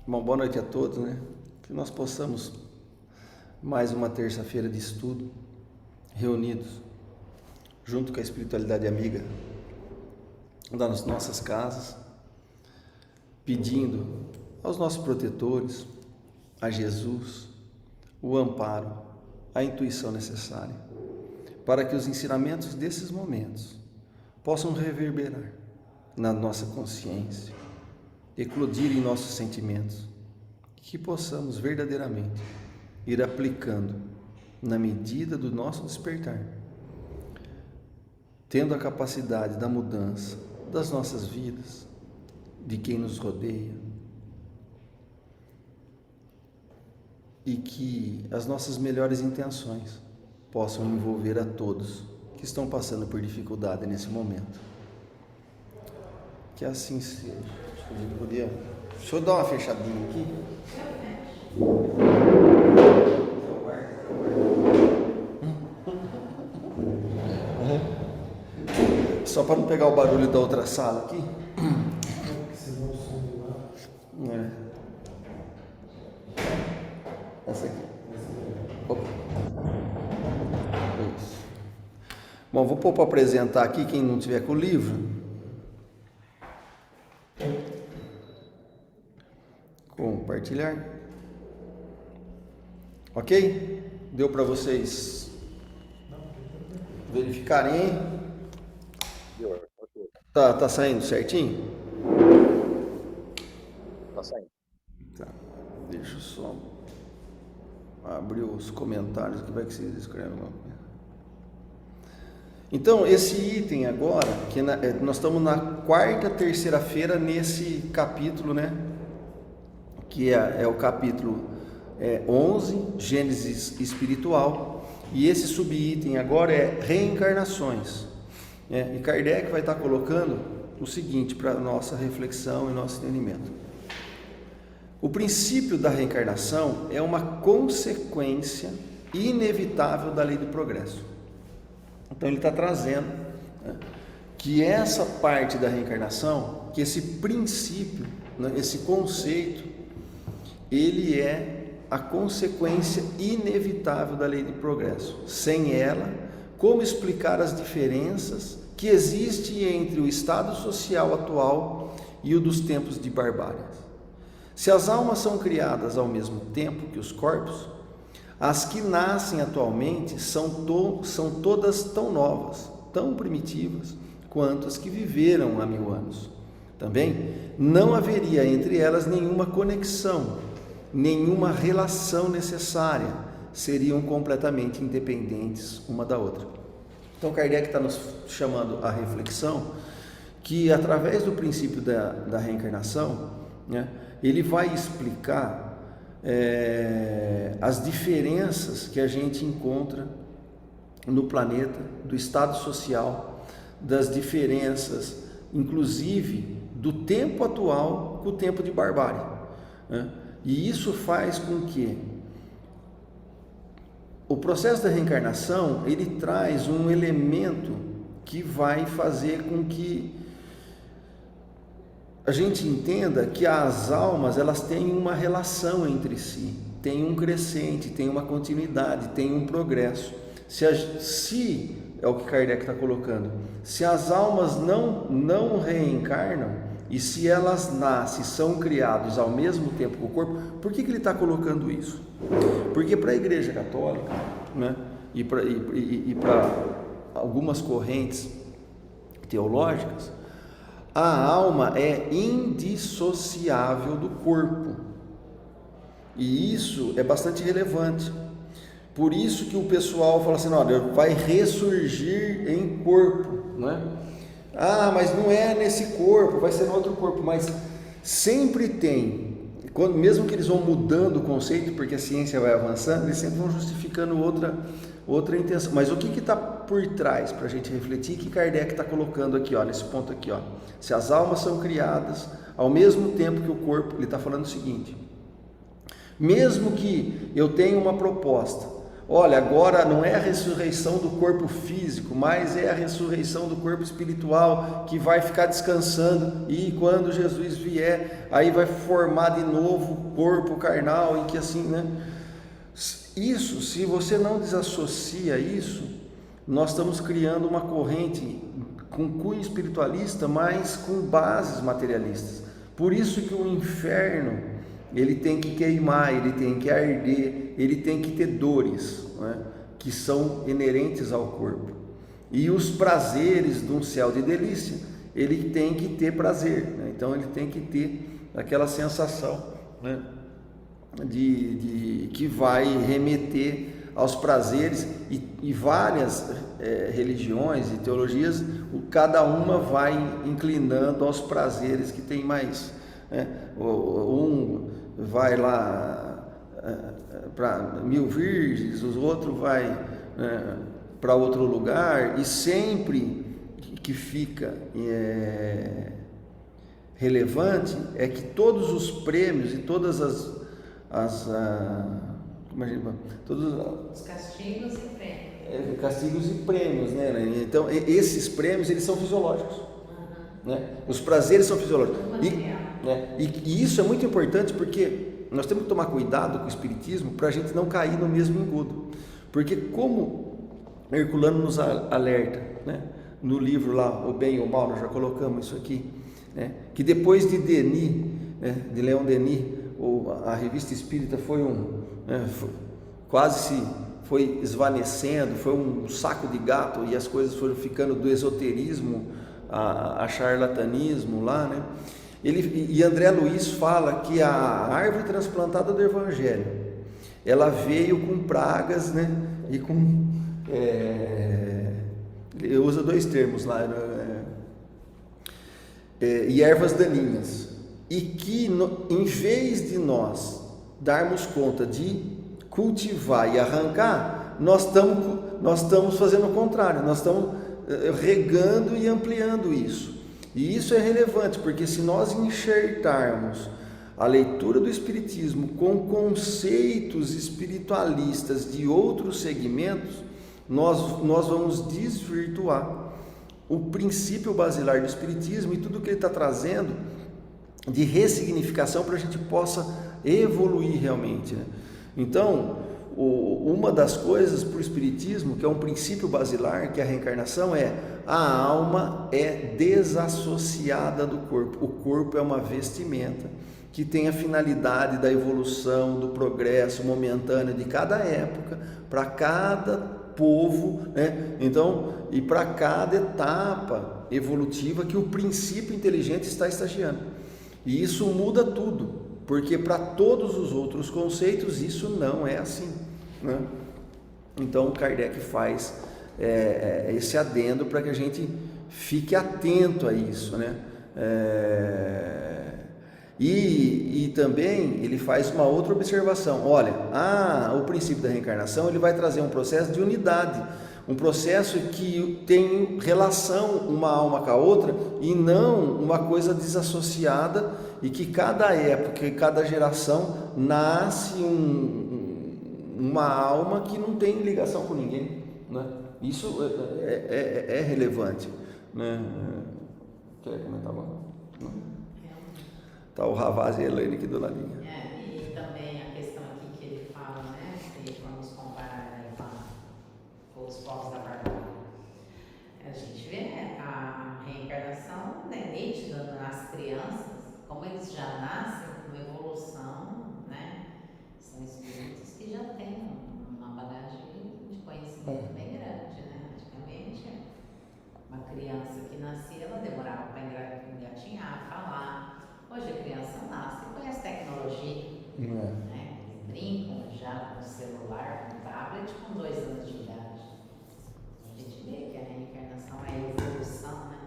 Bom, boa noite a todos, né? Que nós possamos, mais uma terça-feira de estudo, reunidos, junto com a espiritualidade amiga das nossas casas, pedindo aos nossos protetores, a Jesus, o amparo, a intuição necessária, para que os ensinamentos desses momentos possam reverberar na nossa consciência, eclodir em nossos sentimentos, que possamos verdadeiramente ir aplicando na medida do nosso despertar, tendo a capacidade da mudança das nossas vidas, de quem nos rodeia, e que as nossas melhores intenções possam envolver a todos que estão passando por dificuldade nesse momento. Que assim seja. Deixa eu dar uma fechadinha aqui. Só para não pegar o barulho da outra sala aqui. Essa aqui. Opa. Isso. Bom, vou pôr para apresentar aqui quem não tiver com o livro. Compartilhar. Ok? Deu para vocês verificarem, hein? Tá saindo certinho? Tá saindo. Tá. Deixa eu só abrir os comentários que vai que vocês escrevem. Então, esse item agora, que nós estamos na quarta terceira-feira nesse capítulo, né? Que é o capítulo 11, Gênesis espiritual, e esse subitem agora é reencarnações. E Kardec vai estar colocando o seguinte para nossa reflexão e nosso entendimento. O princípio da reencarnação é uma consequência inevitável da lei do progresso. Então ele está trazendo que essa parte da reencarnação, que esse princípio, esse conceito, ele é a consequência inevitável da lei do progresso. Sem ela, como explicar as diferenças que existem entre o estado social atual e o dos tempos de barbárie? Se as almas são criadas ao mesmo tempo que os corpos, as que nascem atualmente são todas tão novas, tão primitivas, quanto as que viveram há 1000 anos. Também não haveria entre elas nenhuma conexão, nenhuma relação necessária, seriam completamente independentes uma da outra. Então Kardec está nos chamando à reflexão que através do princípio da reencarnação, ele vai explicar as diferenças que a gente encontra no planeta, do estado social, das diferenças, inclusive, do tempo atual com o tempo de barbárie. E isso faz com que o processo da reencarnação, ele traz um elemento que vai fazer com que a gente entenda que as almas, elas têm uma relação entre si, tem um crescente, tem uma continuidade, tem um progresso. Se é o que Kardec está colocando, se as almas não reencarnam, e se elas nascem, são criados ao mesmo tempo que o corpo, por que ele está colocando isso? Porque para a Igreja Católica, e para algumas correntes teológicas, a alma é indissociável do corpo. E isso é bastante relevante. Por isso que o pessoal fala assim, olha, vai ressurgir em corpo, mas não é nesse corpo, vai ser no outro corpo. Mas sempre tem, mesmo que eles vão mudando o conceito, porque a ciência vai avançando, eles sempre vão justificando outra intenção. Mas o que está por trás para a gente refletir, que Kardec está colocando aqui, nesse ponto aqui, se as almas são criadas ao mesmo tempo que o corpo, ele está falando o seguinte: mesmo que eu tenha uma proposta, olha, agora não é a ressurreição do corpo físico, mas é a ressurreição do corpo espiritual, que vai ficar descansando, e quando Jesus vier, aí vai formar de novo o corpo carnal, em que assim, né? Isso, se você não desassocia isso, nós estamos criando uma corrente com cunho espiritualista, mas com bases materialistas. Por isso que o inferno, ele tem que queimar, ele tem que arder, ele tem que ter dores, né, que são inerentes ao corpo. E os prazeres de um céu de delícia, ele tem que ter prazer, né? Então ele tem que ter aquela sensação, né, de que vai remeter aos prazeres, e várias religiões e teologias, cada uma vai inclinando aos prazeres que tem mais, né? Um vai lá para 1000 virgens, os outros vai para outro lugar, e sempre que fica relevante é que todos os prêmios e todas todos os castigos e prêmios. Castigos e prêmios, né? Então esses prêmios, eles são fisiológicos, né? Os prazeres são fisiológicos, e isso é muito importante, porque nós temos que tomar cuidado com o espiritismo para a gente não cair no mesmo engodo, porque como Herculano nos alerta, né, no livro lá, O Bem e o Mal, nós já colocamos isso aqui, né, que depois de Denis, de Leon Denis, a revista espírita foi quase se foi esvanecendo, foi um saco de gato, e as coisas foram ficando do esoterismo a charlatanismo lá, né? E André Luiz fala que a árvore transplantada do Evangelho, ela veio com pragas, né? E com ele usa 2 termos lá, e ervas daninhas, e que em vez de nós darmos conta de cultivar e arrancar, nós estamos fazendo o contrário, nós estamos regando e ampliando isso. E isso é relevante, porque se nós enxertarmos a leitura do Espiritismo com conceitos espiritualistas de outros segmentos, nós vamos desvirtuar o princípio basilar do Espiritismo e tudo que ele está trazendo de ressignificação para a gente possa evoluir realmente, né? Então, uma das coisas para o Espiritismo, que é um princípio basilar, que é a reencarnação, a alma é desassociada do corpo. O corpo é uma vestimenta que tem a finalidade da evolução, do progresso momentâneo de cada época, para cada povo, né? Então, e para cada etapa evolutiva que o princípio inteligente está estagiando. E isso muda tudo, porque para todos os outros conceitos isso não é assim, né? Então Kardec faz esse adendo para que a gente fique atento a isso, né? E também ele faz uma outra observação. Olha, o princípio da reencarnação, ele vai trazer um processo de unidade, um processo que tem relação uma alma com a outra, e não uma coisa desassociada, e que cada época e cada geração nasce uma alma que não tem ligação com ninguém, né? Isso é relevante, né? Quer comentar alguma coisa? Tá o Ravaz e a Elaine aqui do ladinho. E também a questão aqui que ele fala, né, se vamos comparar, né, com os povos da barbárie, a gente vê, né, a reencarnação, né, nítida nas crianças, como eles já nascem com evolução, né, são espíritos que já têm uma bagagem de conhecimento bem grande, né? Antigamente, uma criança que nascia, ela demorava para engatinhar, falar. Hoje a criança nasce e conhece tecnologia, né? Eles brincam já com celular, com tablet, com 2 anos de idade. A gente vê que a reencarnação é a evolução, né?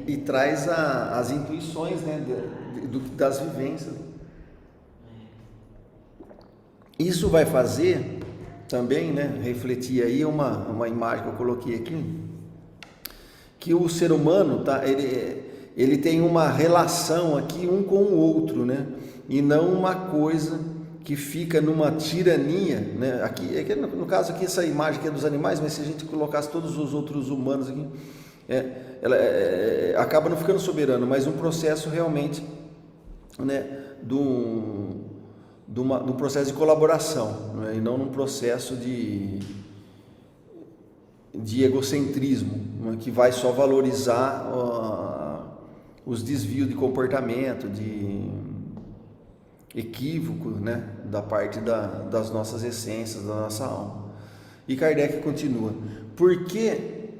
E traz as intuições, né, das vivências. Isso vai fazer também, né, refletir aí uma imagem que eu coloquei aqui, que o ser humano ele tem uma relação aqui um com o outro, né, e não uma coisa que fica numa tirania, né? Aqui, no caso aqui, essa imagem aqui é dos animais, mas se a gente colocasse todos os outros humanos aqui, ela acaba não ficando soberano, mas um processo realmente, né, do processo de colaboração, né, e não num processo de egocentrismo, né, que vai só valorizar os desvios de comportamento, de equívoco, né, da parte das nossas essências, da nossa alma. E Kardec continua: por que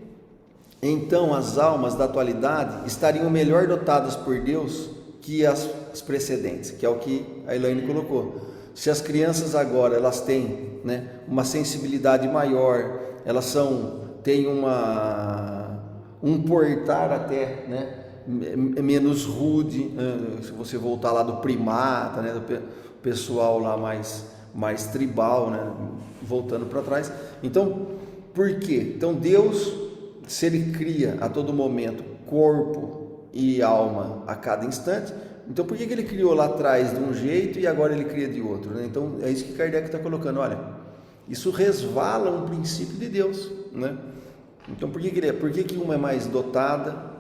então as almas da atualidade estariam melhor dotadas por Deus que as precedentes? Que é o que a Elaine colocou. Se as crianças agora elas têm, né, uma sensibilidade maior, elas têm um portar até, né, menos rude, se você voltar lá do primata, né, do pessoal lá mais tribal, né, voltando para trás. Então, por quê? Então Deus, se Ele cria a todo momento corpo e alma a cada instante, então por que Ele criou lá atrás de um jeito e agora Ele cria de outro, né? Então é isso que Kardec está colocando. Olha, isso resvala um princípio de Deus, né? Então por que uma é mais dotada?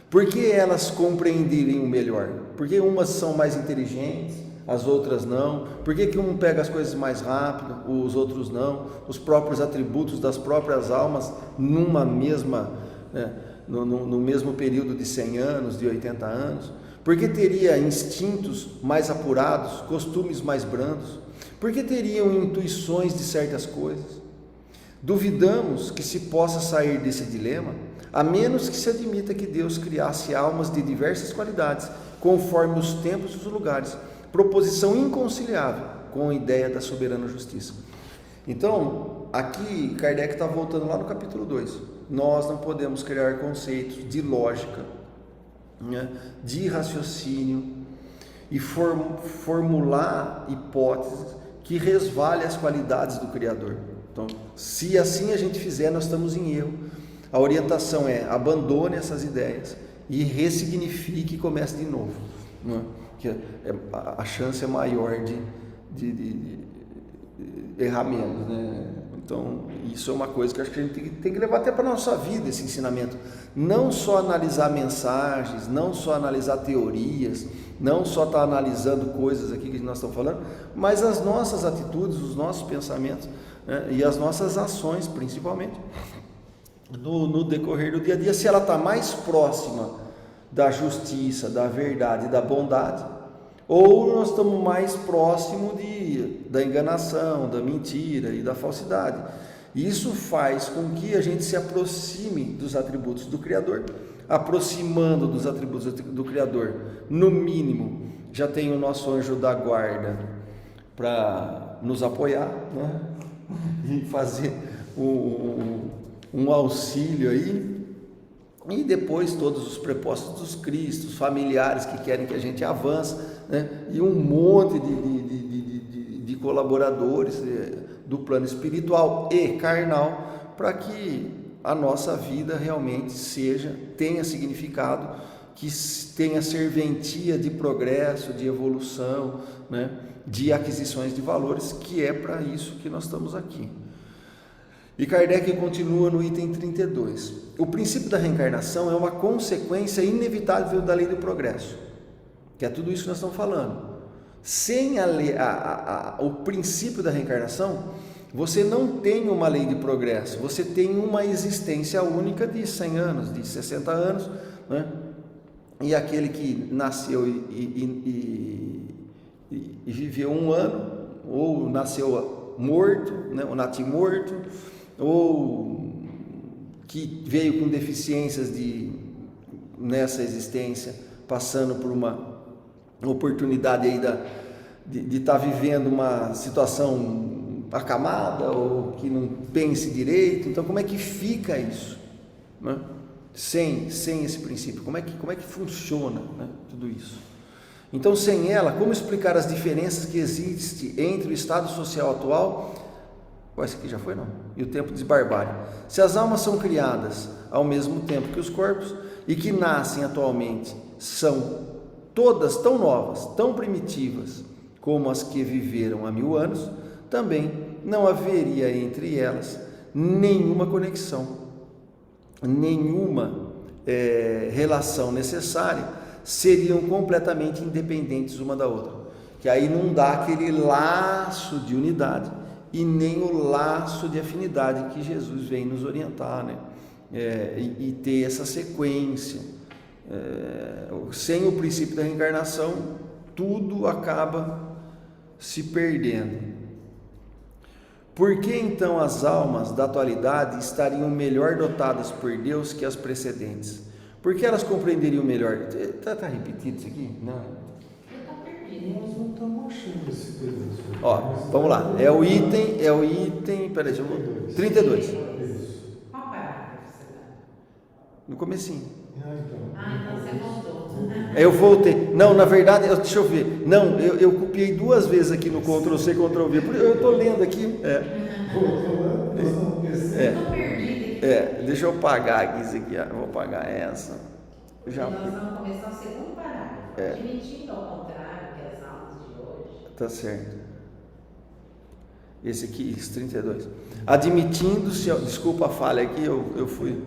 Por que elas compreenderem o melhor? Por que umas são mais inteligentes, as outras não? Por que um pega as coisas mais rápido, os outros não? Os próprios atributos das próprias almas numa mesma, né, no mesmo período de 100 anos, de 80 anos? Por que teria instintos mais apurados, costumes mais brandos? Por que teriam intuições de certas coisas? Duvidamos que se possa sair desse dilema, a menos que se admita que Deus criasse almas de diversas qualidades, conforme os tempos e os lugares, proposição inconciliável com a ideia da soberana justiça. Então, aqui Kardec está voltando lá no capítulo 2. Nós não podemos criar conceitos de lógica, né, de raciocínio e formular hipóteses que resvalem as qualidades do Criador. Então, se assim a gente fizer, nós estamos em erro. A orientação é: abandone essas ideias e ressignifique e comece de novo, né? Que a chance é maior de errar menos, né? Então, isso é uma coisa que eu acho que a gente tem que levar até para a nossa vida, esse ensinamento. Não só analisar mensagens, não só analisar teorias, não só estar analisando coisas aqui que nós estamos falando, mas as nossas atitudes, os nossos pensamentos, né, e as nossas ações, principalmente, no decorrer do dia a dia, se ela está mais próxima da justiça, da verdade, da bondade, ou nós estamos mais próximo da enganação, da mentira e da falsidade. Isso faz com que a gente se aproxime dos atributos do Criador. Aproximando dos atributos do Criador, no mínimo, já tem o nosso anjo da guarda para nos apoiar, né? E fazer um auxílio aí, e depois todos os prepostos dos Cristos, familiares que querem que a gente avance, né? E um monte de colaboradores do plano espiritual e carnal, para que a nossa vida realmente tenha significado, que tenha serventia de progresso, de evolução, né? De aquisições de valores, que é para isso que nós estamos aqui. E Kardec continua no item 32. O princípio da reencarnação é uma consequência inevitável da lei do progresso, que é tudo isso que nós estamos falando. Sem o princípio da reencarnação, você não tem uma lei de progresso, você tem uma existência única de 100 anos, de 60 anos, né? E aquele que nasceu e viveu 1 ano, ou nasceu morto, né? Ou natimorto, ou que veio com deficiências nessa existência, passando por uma oportunidade aí de estar vivendo uma situação acamada, ou que não pense direito. Então, como é que fica isso, né? Sem esse princípio, como é que funciona, né, tudo isso? Então, sem ela, como explicar as diferenças que existem entre o estado social atual, esse aqui já foi não, e o tempo de barbárie? Se as almas são criadas ao mesmo tempo que os corpos, e que nascem atualmente, são todas tão novas, tão primitivas, como as que viveram há 1000 anos, também não haveria entre elas nenhuma conexão, nenhuma relação necessária, seriam completamente independentes uma da outra. Que aí não dá aquele laço de unidade e nem o laço de afinidade que Jesus vem nos orientar, né? E ter essa sequência. Sem o princípio da reencarnação, tudo acaba se perdendo. Por que então as almas da atualidade estariam melhor dotadas por Deus que as precedentes? Por que elas compreenderiam melhor? Está repetido isso aqui? Não. Nós não estamos achando esse pedaço. Ó, vamos lá. É o item, peraí, deixa eu ver. 32. Isso. Qual parágrafo você está? No comecinho. Então você voltou. Eu voltei. Não, na verdade, deixa eu ver. Não, eu copiei 2 vezes aqui no Ctrl+C, Ctrl+V. Eu estou lendo aqui. Estou perdida aqui. Deixa eu pagar aqui isso aqui. Vou pagar essa. Já. Nós vamos começar o segundo parágrafo. Admitindo ao contrário que as almas de hoje. Tá certo. Esse aqui, esse 32. Admitindo-se, desculpa a falha aqui, eu fui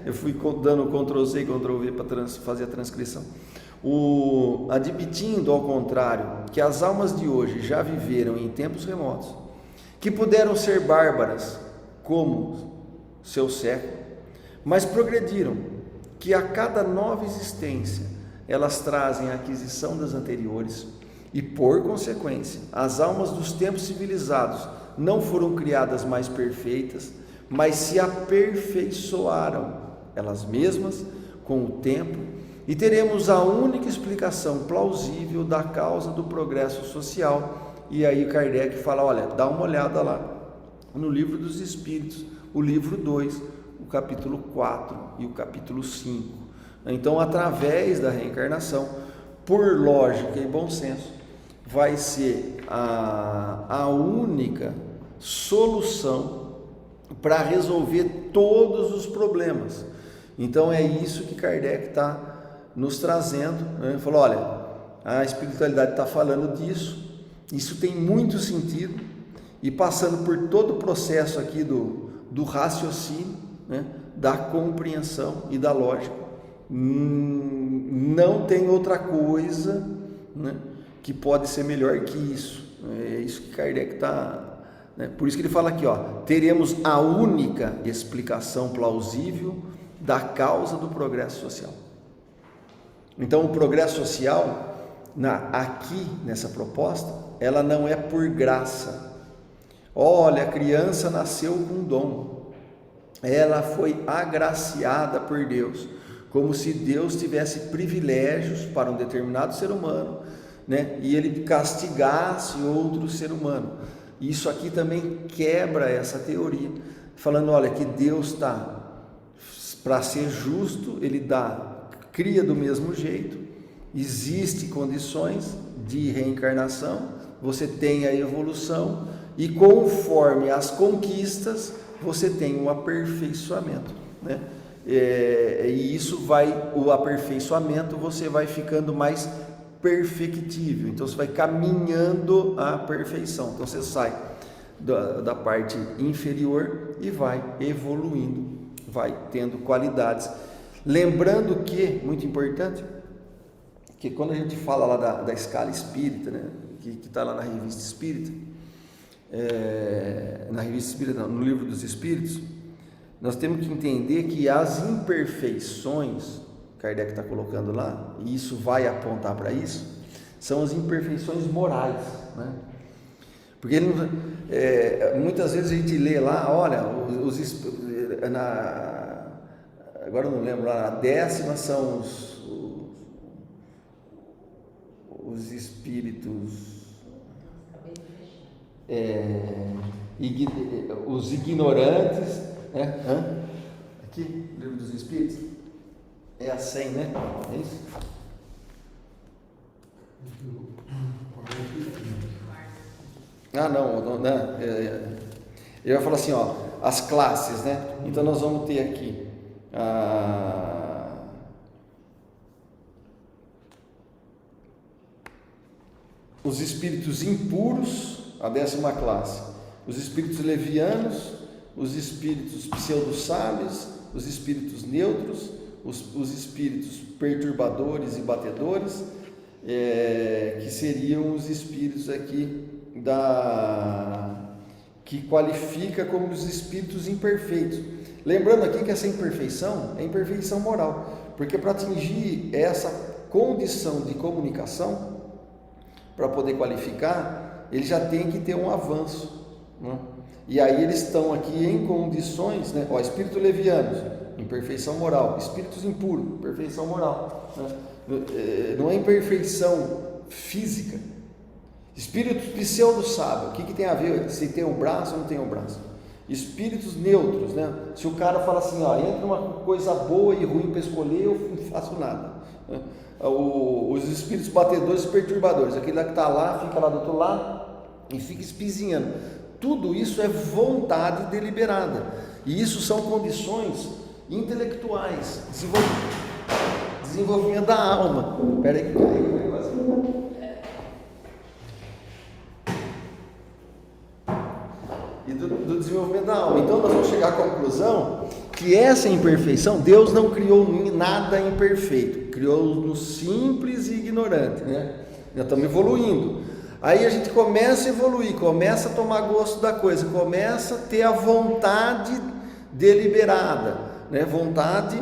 eu fui dando Ctrl+C e Ctrl+V para fazer a transcrição. Admitindo, ao contrário, que as almas de hoje já viveram em tempos remotos, que puderam ser bárbaras como seu século, mas progrediram, que a cada nova existência elas trazem a aquisição das anteriores e, por consequência, as almas dos tempos civilizados não foram criadas mais perfeitas, mas se aperfeiçoaram elas mesmas com o tempo, e teremos a única explicação plausível da causa do progresso social. E aí Kardec fala, olha, dá uma olhada lá no Livro dos Espíritos, o livro 2, o capítulo 4 e o capítulo 5. Então, através da reencarnação, por lógica e bom senso, vai ser a única solução para resolver todos os problemas. Então é isso que Kardec está nos trazendo, né? Ele falou, olha, a espiritualidade está falando disso, isso tem muito sentido, e passando por todo o processo aqui do raciocínio, né? Da compreensão e da lógica, não tem outra coisa, né? Que pode ser melhor que isso. É isso que Kardec está... Por isso que ele fala aqui, ó, teremos a única explicação plausível da causa do progresso social. Então, o progresso social, aqui nessa proposta, ela não é por graça. Olha, a criança nasceu com dom, ela foi agraciada por Deus, como se Deus tivesse privilégios para um determinado ser humano, né? E ele castigasse outro ser humano. Isso aqui também quebra essa teoria, falando, olha, que Deus está, para ser justo, ele cria do mesmo jeito, existem condições de reencarnação, você tem a evolução, e conforme as conquistas, você tem um aperfeiçoamento, né? E isso o aperfeiçoamento, você vai ficando mais perfectível, então você vai caminhando à perfeição, então você sai da parte inferior e vai evoluindo, vai tendo qualidades. Lembrando que, muito importante, que quando a gente fala lá da escala espírita, né, que está lá na Revista Espírita, no Livro dos Espíritos, nós temos que entender que as imperfeições, Kardec está colocando lá, e isso vai apontar para isso, são as imperfeições morais, né? Porque muitas vezes a gente lê lá, olha, agora eu não lembro, lá na 10ª são os espíritos, os ignorantes, né? Aqui, Livro dos Espíritos, é a 100, né? É isso? Não. Eu ia falar assim, ó, as classes, né? Então nós vamos ter aqui os espíritos impuros, a 10ª classe, os espíritos levianos, os espíritos pseudo-sábios, os espíritos neutros, os espíritos perturbadores e batedores, que seriam os espíritos aqui que qualifica como os espíritos imperfeitos. Lembrando aqui que essa imperfeição é imperfeição moral, porque para atingir essa condição de comunicação, para poder qualificar, ele já tem que ter um avanço, né? E aí eles estão aqui em condições, né? Espírito levianos, imperfeição moral, espíritos impuros, perfeição moral, né? Não é imperfeição física. Espíritos pseudo-sábio, o que tem a ver se tem o braço ou não tem o braço? Espíritos neutros, né? Se o cara fala assim, entra uma coisa boa e ruim para escolher, eu não faço nada, né? Os espíritos batedores e perturbadores, aquele lá que está lá, fica lá do outro lado e fica espizinhando. Tudo isso é vontade deliberada, e isso são condições intelectuais, desenvolvimento da alma. Espera aí que caiu o negócio. E do desenvolvimento da alma. Então nós vamos chegar à conclusão que essa imperfeição, Deus não criou nada imperfeito, criou-nos simples e ignorante, né? Nós estamos evoluindo. Aí a gente começa a evoluir, começa a tomar gosto da coisa, começa a ter a vontade deliberada, né? Vontade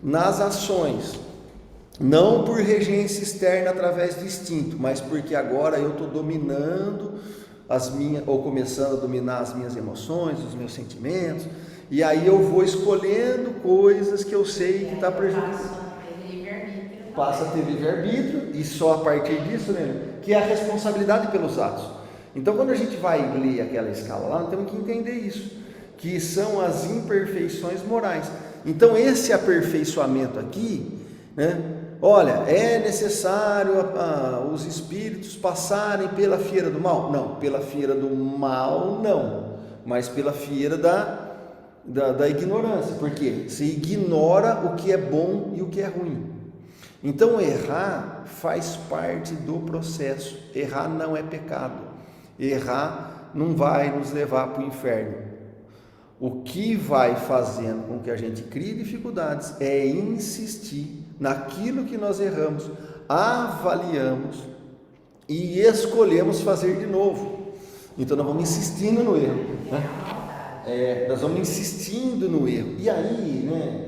nas ações, não por regência externa através do instinto, mas porque agora eu estou dominando ou começando a dominar as minhas emoções, os meus sentimentos, e aí eu vou escolhendo coisas que eu sei que está prejudicando. Passa a ter livre-arbítrio, e só a partir disso, né, que é a responsabilidade pelos atos. Então, quando a gente vai ler aquela escala lá, nós temos que entender isso, que são as imperfeições morais. Então, esse aperfeiçoamento aqui, né, olha, é necessário os espíritos passarem pela fieira do mal? Não, pela fieira do mal não, mas pela fieira da ignorância, porque se ignora o que é bom e o que é ruim. Então errar faz parte do processo, errar não é pecado, errar não vai nos levar para o inferno. O que vai fazendo com que a gente crie dificuldades é insistir naquilo que nós erramos, avaliamos e escolhemos fazer de novo. Então nós vamos insistindo no erro, né? Nós vamos insistindo no erro, e aí, né,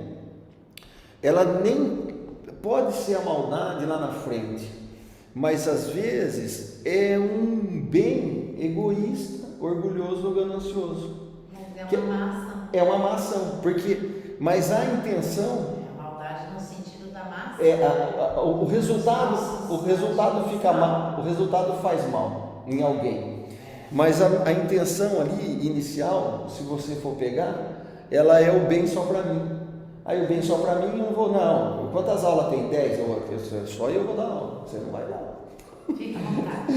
ela nem pode ser a maldade lá na frente, mas às vezes é um bem egoísta, orgulhoso ou ganancioso. Mas é uma má ação. É uma má ação, mas a intenção... A maldade no sentido da má ação. O resultado fica mal, o resultado faz mal em alguém. Mas a intenção ali, inicial, se você for pegar, ela é o bem só para mim. Aí o bem só para mim, eu não vou, não. Quantas aulas tem? 10? Só eu vou dar aula, você não vai dar. Fica à vontade.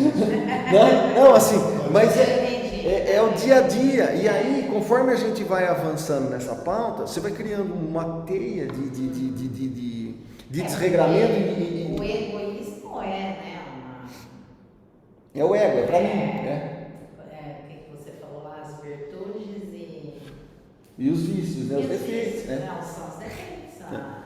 Não, assim, mas é o dia a dia. E aí, conforme a gente vai avançando nessa pauta, você vai criando uma teia de desregramento. O egoísmo né? É o ego, é para mim, né? O que você falou lá, as virtudes e os vícios, né? Os defeitos, né? Não, são os defeitos.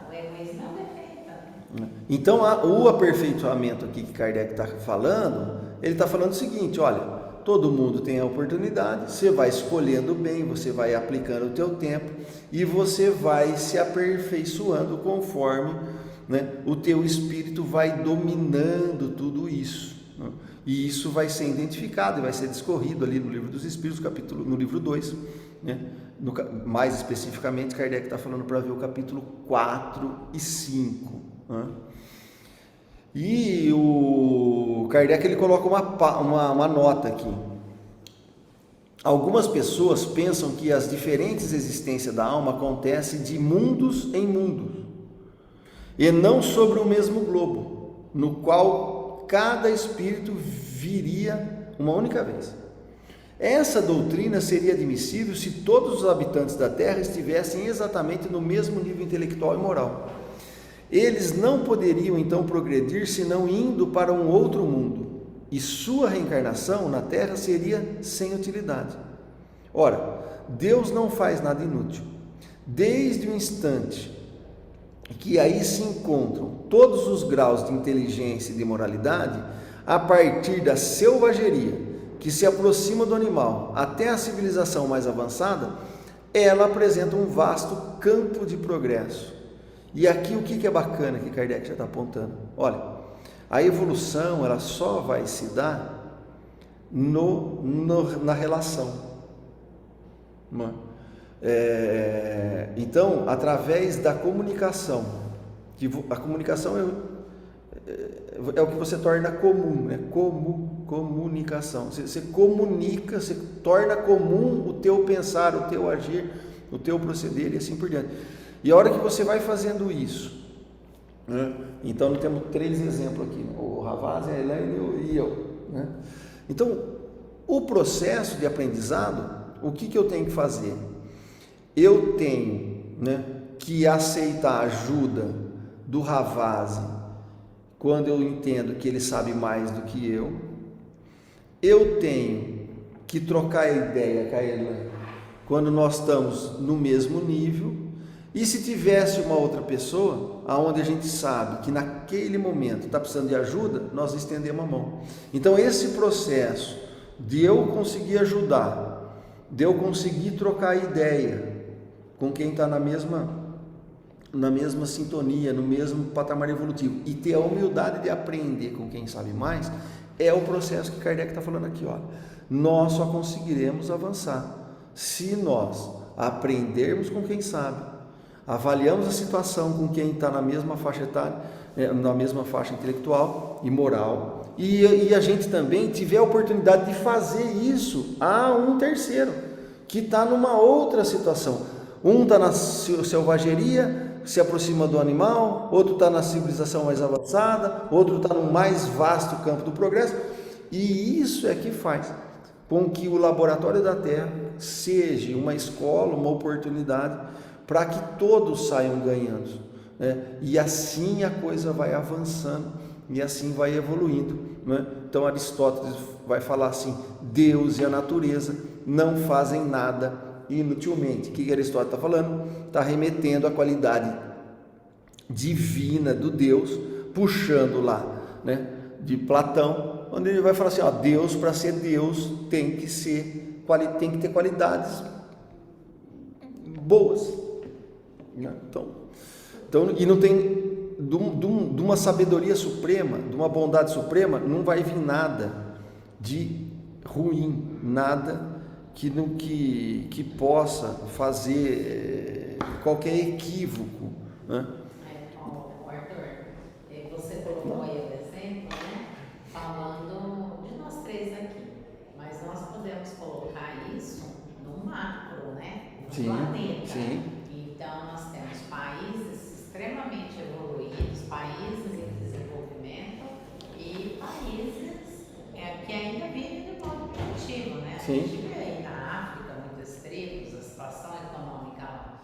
O egoísmo é um defeito. Então, o aperfeiçoamento aqui que Kardec está falando, ele está falando o seguinte: olha, todo mundo tem a oportunidade, você vai escolhendo bem, você vai aplicando o teu tempo e você vai se aperfeiçoando conforme, né, o teu espírito vai dominando tudo isso, né? E isso vai ser identificado e vai ser discorrido ali no Livro dos Espíritos, no livro 2, né? Mais especificamente, Kardec está falando para ver o capítulo 4 e 5. Né? E o Kardec ele coloca uma nota aqui. Algumas pessoas pensam que as diferentes existências da alma acontecem de mundos em mundos, e não sobre o mesmo globo, no qual cada espírito viria uma única vez. Essa doutrina seria admissível se todos os habitantes da Terra estivessem exatamente no mesmo nível intelectual e moral. Eles não poderiam então progredir senão indo para um outro mundo. e sua reencarnação na Terra seria sem utilidade. Ora, Deus não faz nada inútil. Desde o instante que aí se encontram todos os graus de inteligência e de moralidade, a partir da selvageria que se aproxima do animal até a civilização mais avançada, ela apresenta um vasto campo de progresso. E aqui o que é bacana que Kardec já está apontando? Olha, a evolução ela só vai se dar na relação. Então, através da comunicação, que a comunicação é o que você torna comum, né? Comunicação. Você comunica, você torna comum o teu pensar, o teu agir, o teu proceder e assim por diante. E a hora que você vai fazendo isso, né? Então nós temos 3 exemplos aqui, né? O Ravazzi, a Elaine e eu, né? Então, o processo de aprendizado, o que eu tenho que fazer? Eu tenho, né, que aceitar a ajuda do Ravazzi quando eu entendo que ele sabe mais do que eu. Eu tenho que trocar ideia com a Elaine quando nós estamos no mesmo nível. E se tivesse uma outra pessoa, aonde a gente sabe que naquele momento está precisando de ajuda, nós estendemos a mão. Então esse processo de eu conseguir ajudar, de eu conseguir trocar ideia com quem está na mesma sintonia, no mesmo patamar evolutivo, e ter a humildade de aprender com quem sabe mais, é o processo que Kardec está falando aqui. Olha, nós só conseguiremos avançar se nós aprendermos com quem sabe, avaliamos a situação com quem está na mesma faixa etária, na mesma faixa intelectual e moral, e a gente também tiver a oportunidade de fazer isso a um terceiro que está numa outra situação. Um está na selvageria, se aproxima do animal, outro está na civilização mais avançada, outro está no mais vasto campo do progresso, e isso é que faz com que o Laboratório da Terra seja uma escola, uma oportunidade para que todos saiam ganhando, né? E assim a coisa vai avançando e assim vai evoluindo, né? Então Aristóteles vai falar assim: Deus e a natureza não fazem nada inutilmente. O que Aristóteles está falando? Está remetendo à qualidade divina do Deus, puxando lá, né, de Platão, onde ele vai falar assim: ó, Deus, para ser Deus, tem que ter qualidades boas. Então, e não tem de uma sabedoria suprema, de uma bondade suprema, não vai vir nada de ruim, nada que possa fazer qualquer equívoco, né? Arthur, você colocou aí o exemplo, né? Falando de nós 3 aqui, mas nós podemos colocar isso no macro, né? No planeta. Sim. Então, nós temos países extremamente evoluídos, países em desenvolvimento e países que ainda vivem de modo primitivo, né? A gente vê aí na África muitas tribos, a situação econômica lá.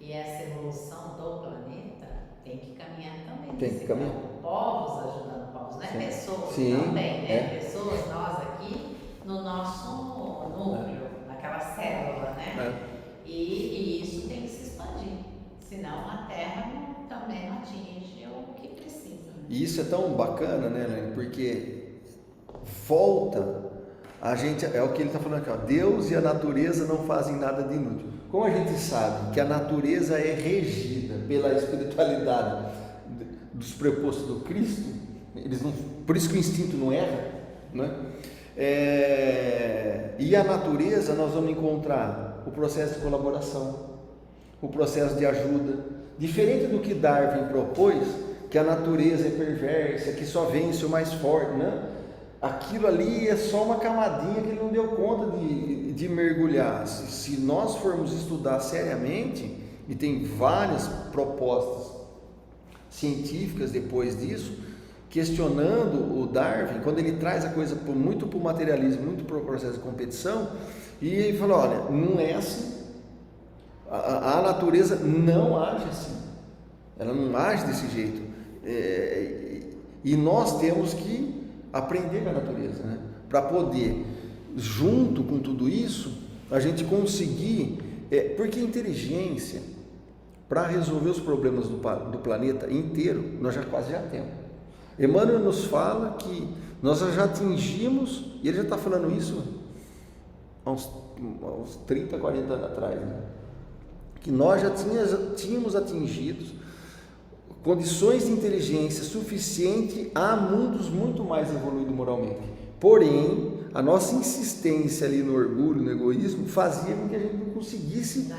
E essa evolução do planeta tem que caminhar também. Tem que caminhar. Povos ajudando povos, não é pessoas Sim. também, né? Pessoas, nós aqui, no nosso núcleo, naquela célula, né? E isso tem que se expandir, senão a Terra também não atinge o que precisa. Né? E isso é tão bacana, né, Helene? Porque volta a gente, é o que ele está falando aqui, ó, Deus e a natureza não fazem nada de inútil. Como a gente sabe que a natureza é regida pela espiritualidade dos prepostos do Cristo, por isso que o instinto não erra, né? E a natureza nós vamos encontrar o processo de colaboração, o processo de ajuda, diferente do que Darwin propôs, que a natureza é perversa, que só vence o mais forte, né? Aquilo ali é só uma camadinha que ele não deu conta de mergulhar. Se nós formos estudar seriamente, e tem várias propostas científicas depois disso, questionando o Darwin, quando ele traz a coisa muito para o materialismo, muito para o processo de competição, e ele falou: olha, não é assim, a natureza não age assim, ela não age desse jeito, e nós temos que aprender com a natureza, né? Para poder, junto com tudo isso, a gente conseguir, porque inteligência, para resolver os problemas do planeta inteiro, nós quase já temos. Emmanuel nos fala que nós já atingimos, e ele já está falando isso há uns 30, 40 anos atrás, né? Que nós já tínhamos atingido condições de inteligência suficiente a mundos muito mais evoluídos moralmente. Porém, a nossa insistência ali no orgulho, no egoísmo, fazia com que a gente não conseguisse,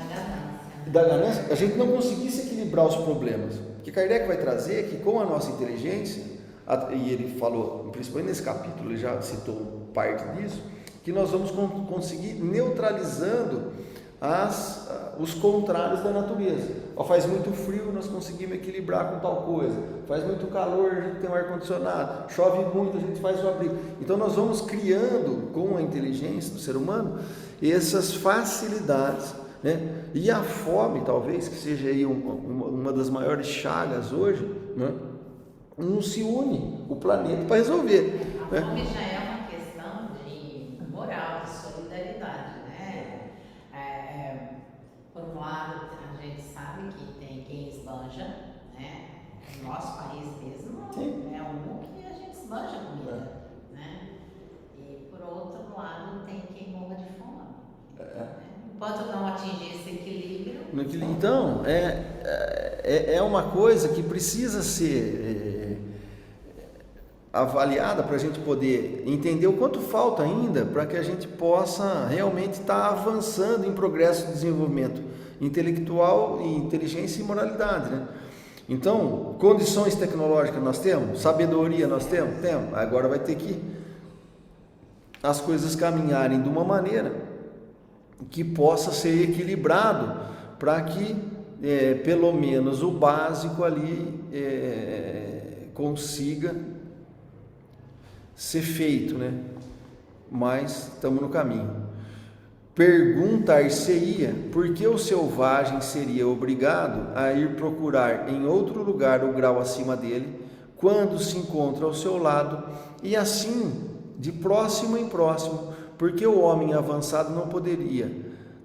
da ganância, a gente não conseguisse equilibrar os problemas. O que Kardec vai trazer é que com a nossa inteligência, e ele falou, principalmente nesse capítulo, ele já citou parte disso, que nós vamos conseguir neutralizando os contrários da natureza. Faz muito frio, nós conseguimos equilibrar com tal coisa. Faz muito calor, a gente tem um ar-condicionado. Chove muito, a gente faz o abrigo. Então nós vamos criando, com a inteligência do ser humano, essas facilidades, né? E a fome, talvez, que seja aí uma das maiores chagas hoje, né? Não se une o planeta para resolver. A fome já é uma questão de moral, de solidariedade, né? Por um lado, a gente sabe que tem quem esbanja, né? No nosso país mesmo, sim, é um que a gente esbanja comida, né? E por outro lado, tem quem morra de fome. Né? Enquanto não atingir esse equilíbrio... Então, é uma coisa que precisa ser avaliada para a gente poder entender o quanto falta ainda para que a gente possa realmente estar avançando em progresso de desenvolvimento intelectual, e inteligência e moralidade, né? Então, condições tecnológicas nós temos, sabedoria nós temos, agora vai ter que as coisas caminharem de uma maneira que possa ser equilibrado para que pelo menos o básico ali consiga ser feito, né? Mas estamos no caminho. Perguntar-se-ia por que o selvagem seria obrigado a ir procurar em outro lugar o grau acima dele, quando se encontra ao seu lado, e assim de próximo em próximo, porque o homem avançado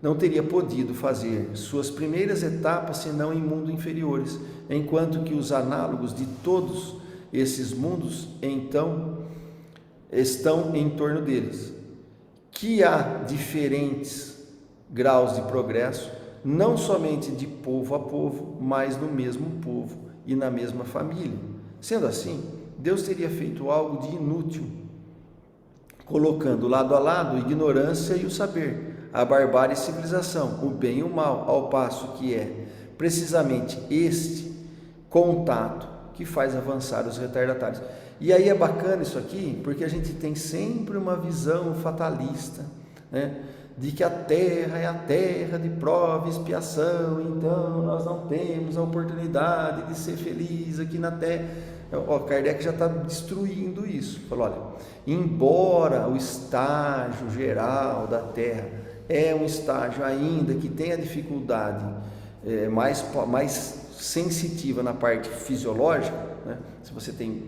não teria podido fazer suas primeiras etapas senão em mundos inferiores, enquanto que os análogos de todos esses mundos então estão em torno deles, que há diferentes graus de progresso, não somente de povo a povo, mas no mesmo povo e na mesma família. Sendo assim, Deus teria feito algo de inútil, colocando lado a lado a ignorância e o saber, a barbárie e a civilização, o bem e o mal, ao passo que é precisamente este contato que faz avançar os retardatários. E aí é bacana isso aqui, porque a gente tem sempre uma visão fatalista, né? De que a Terra é a terra de prova e expiação, então nós não temos a oportunidade de ser feliz aqui na Terra. Kardec já está destruindo isso. Falou, olha, embora o estágio geral da Terra é um estágio ainda que tem a dificuldade mais sensitiva na parte fisiológica, né? Se você tem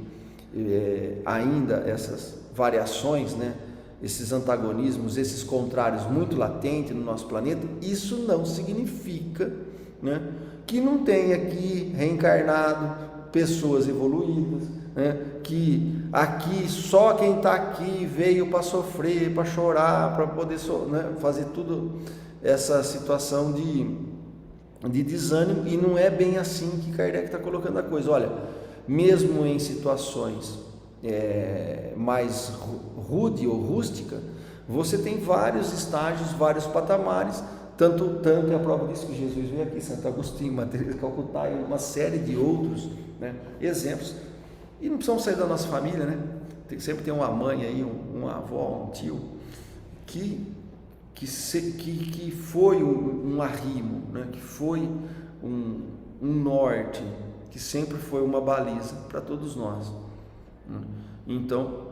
ainda essas variações, né? Esses antagonismos, esses contrários muito latentes no nosso planeta, isso não significa, né, que não tenha aqui reencarnado pessoas evoluídas, né, que aqui só quem está aqui veio para sofrer, para chorar, para poder fazer tudo essa situação de desânimo, e não é bem assim que Kardec está colocando a coisa. Olha, mesmo em situações mais rude ou rústica, você tem vários estágios, vários patamares, tanto é a prova disso que Jesus veio aqui, Santo Agostinho, Matheus de Calcutá e uma série de outros, né, exemplos. E não precisamos sair da nossa família, né? Sempre tem uma mãe aí, uma avó, um tio, que foi um arrimo, né? Que foi um norte, que sempre foi uma baliza para todos nós. Então,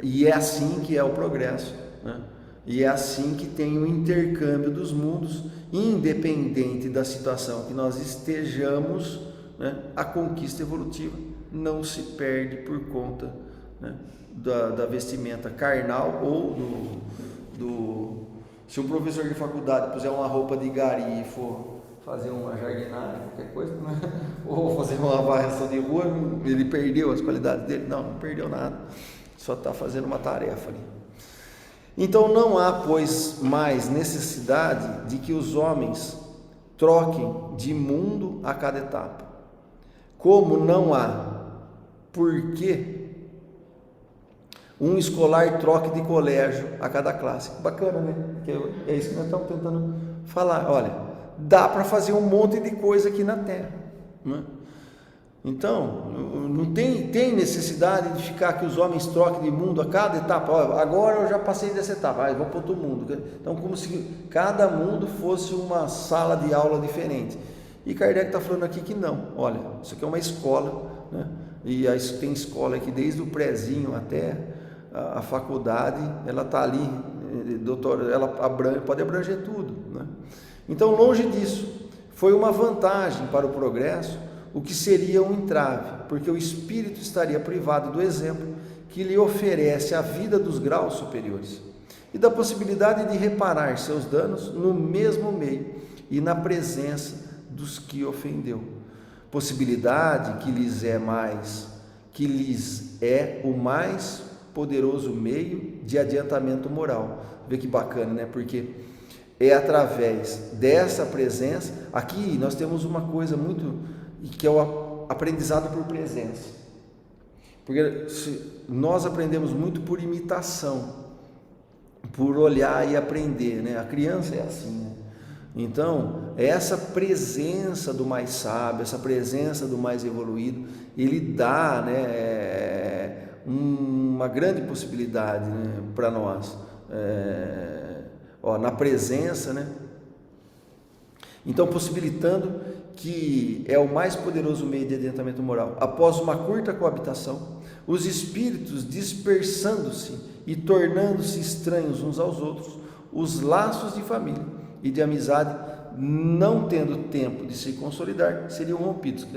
e é assim que é o progresso, né? E é assim que tem o intercâmbio dos mundos, independente da situação que nós estejamos, né? A conquista evolutiva não se perde por conta né, da vestimenta carnal ou se um professor de faculdade puser uma roupa de gari e for fazer uma jardinagem, qualquer coisa, né, ou fazer uma varreção de rua, ele perdeu as qualidades dele? Não perdeu nada, só está fazendo uma tarefa ali. Então não há, pois, mais necessidade de que os homens troquem de mundo a cada etapa, como não há por que um escolar troque de colégio a cada classe. Bacana, né? É isso que nós estamos tentando falar. Olha, dá para fazer um monte de coisa aqui na Terra, né? Então, não tem necessidade de ficar que os homens troquem de mundo a cada etapa. Olha, agora eu já passei dessa etapa, vou para outro mundo. Então, como se cada mundo fosse uma sala de aula diferente. E Kardec está falando aqui que não. Olha, isso aqui é uma escola, né? E tem escola aqui desde o prézinho até a faculdade, ela está ali, doutor, ela pode abranger tudo, né? Então, longe disso, foi uma vantagem para o progresso, o que seria um entrave, porque o espírito estaria privado do exemplo que lhe oferece a vida dos graus superiores e da possibilidade de reparar seus danos no mesmo meio e na presença dos que ofendeu. Possibilidade que lhes é o mais poderoso meio de adiantamento moral. Vê que bacana, né? Porque é através dessa presença, aqui nós temos uma coisa muito, que é o aprendizado por presença, porque nós aprendemos muito por imitação, por olhar e aprender, né? A criança é assim, né? Então, essa presença do mais sábio, essa presença do mais evoluído, ele dá, né, uma grande possibilidade, né, para nós, na presença, né? Então, possibilitando que é o mais poderoso meio de adiantamento moral. Após uma curta coabitação, os espíritos dispersando-se e tornando-se estranhos uns aos outros, os laços de família e de amizade, não tendo tempo de se consolidar, seriam rompidos.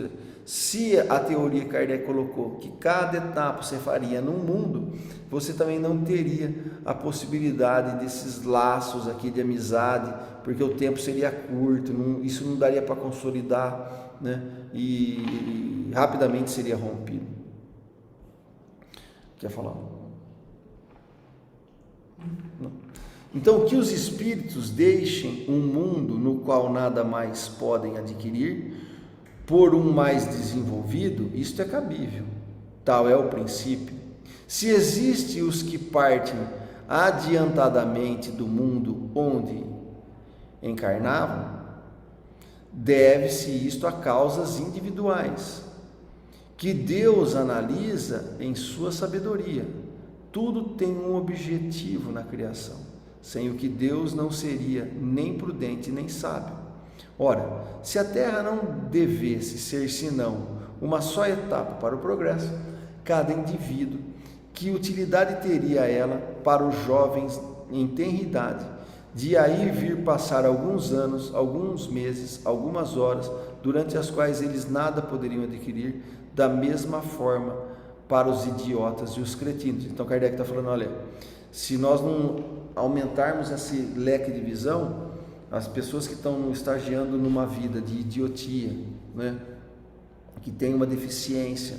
Se a teoria que Kardec colocou que cada etapa você faria num mundo, você também não teria a possibilidade desses laços aqui de amizade, porque o tempo seria curto, isso não daria para consolidar, né? E rapidamente seria rompido. Quer falar? Não. Então, que os espíritos deixem um mundo no qual nada mais podem adquirir por um mais desenvolvido, isto é cabível, tal é o princípio. Se existem os que partem adiantadamente do mundo onde encarnavam, deve-se isto a causas individuais, que Deus analisa em sua sabedoria. Tudo tem um objetivo na criação, sem o que Deus não seria nem prudente nem sábio. Ora, se a Terra não devesse ser senão uma só etapa para o progresso, cada indivíduo, que utilidade teria ela para os jovens em tenridade, de aí vir passar alguns anos, alguns meses, algumas horas, durante as quais eles nada poderiam adquirir, da mesma forma para os idiotas e os cretinos. Então Kardec está falando, olha, se nós não aumentarmos esse leque de visão, as pessoas que estão estagiando numa vida de idiotia, né, que tem uma deficiência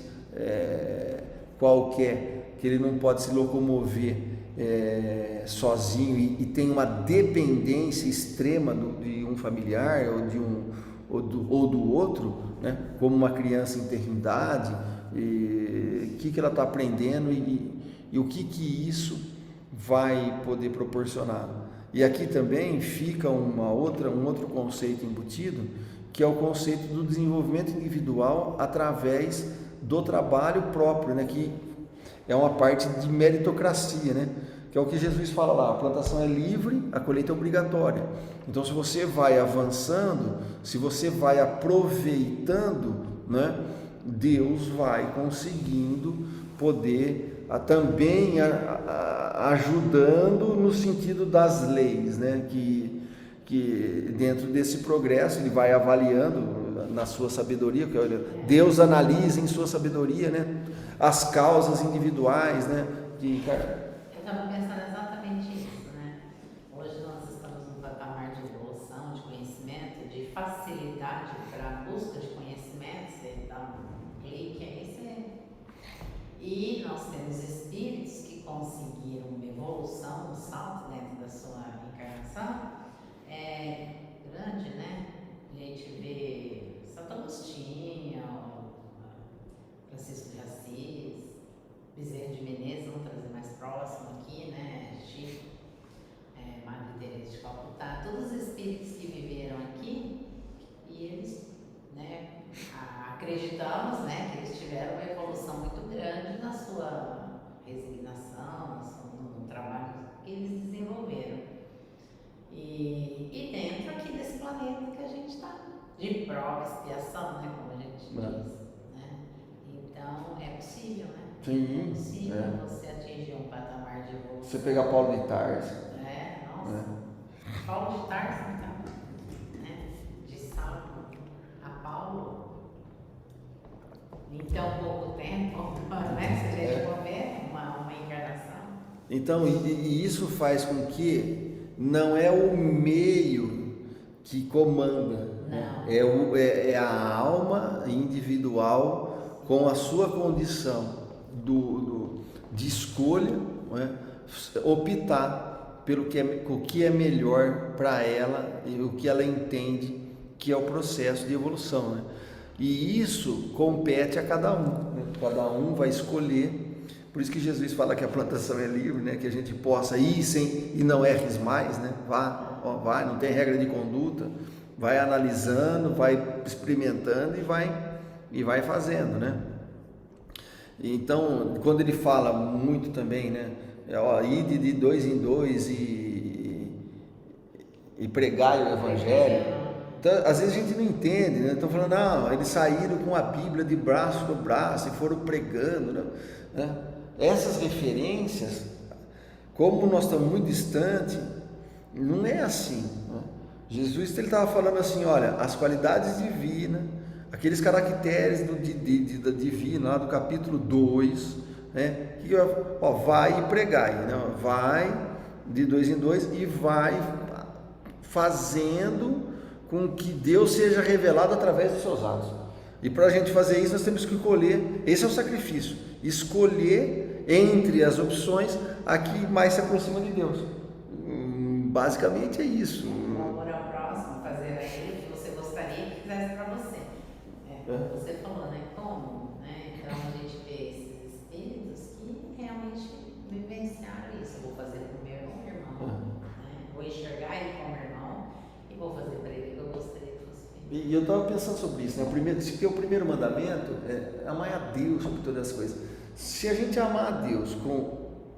qualquer, que ele não pode se locomover sozinho e tem uma dependência extrema de um familiar ou do outro, né, como uma criança em tenridade, o que ela está aprendendo e o que isso vai poder proporcionar. E aqui também fica um outro conceito embutido, que é o conceito do desenvolvimento individual através do trabalho próprio, né? Que é uma parte de meritocracia, né? Que é o que Jesus fala lá, a plantação é livre, a colheita é obrigatória. Então, se você vai avançando, se você vai aproveitando, né, Deus vai conseguindo poder também ajudando no sentido das leis, né? Que dentro desse progresso ele vai avaliando na sua sabedoria, Deus analisa em sua sabedoria, né, as causas individuais, né, Eu estava pensando exatamente isso, né? Hoje nós estamos num patamar de evolução, de conhecimento, de facilidade para a busca de conhecimento. Você dá um clique aí, E nós temos espíritos que conseguiram uma evolução, um salto dentro da sua encarnação grande, né? A gente vê Santo Agostinho, Francisco de Assis, Bezerra de Menezes, vamos trazer mais próximo aqui, né? Chico, Madre Teresa de Calcutá, todos os espíritos que viveram aqui, e eles, né, acreditamos, né, que eles tiveram uma evolução muito grande na sua resignação, no trabalho que eles desenvolveram. E dentro aqui desse planeta que a gente está, de prova, expiação, né, como a gente diz, né? Então, é possível, né? Sim, É possível você atingir um patamar de evolução. Você pegar Paulo de Tarso. Nossa. Paulo de Tarso, então, né? De Saulo a Paulo, em tão pouco tempo, né? Se a gente for ver uma encarnação. Então, e isso faz com que não é o meio que comanda, né? É a alma individual com a sua condição de escolha, né? Optar pelo o que é melhor para ela e o que ela entende que é o processo de evolução, né? E isso compete a cada um, né? Cada um vai escolher. Por isso que Jesus fala que a plantação é livre, né? Que a gente possa ir e não erres mais, né? Vai, não tem regra de conduta, vai analisando, vai experimentando e vai fazendo, né? Então, quando ele fala muito também, né? Ir de 2 em 2 e pregai o evangelho. Então, às vezes a gente não entende, né? Estão falando, não, eles saíram com a Bíblia de braço no braço e foram pregando, né? Essas referências, como nós estamos muito distantes, não é assim, né? Jesus estava falando assim, olha, as qualidades divinas, aqueles caracteres da divina, lá do capítulo 2, né? Que, vai e pregai, né? Vai de 2 em 2 e vai fazendo com que Deus seja revelado através dos seus atos. E para a gente fazer isso, nós temos que escolher, esse é o sacrifício, escolher entre as opções a que mais se aproxima de Deus. Basicamente é isso. O amor ao próximo, fazer a ele o que você gostaria que fizesse para você. Como você falou, né? Como? Né? Então a gente vê esses espíritos que realmente vivenciaram isso. Eu vou fazer para o meu irmão, né? Vou enxergar ele como irmão e vou fazer para ele o que eu gostaria que fosse feito. E eu estava pensando sobre isso, né? O primeiro mandamento é amar a Deus sobre todas as coisas. Se a gente amar a Deus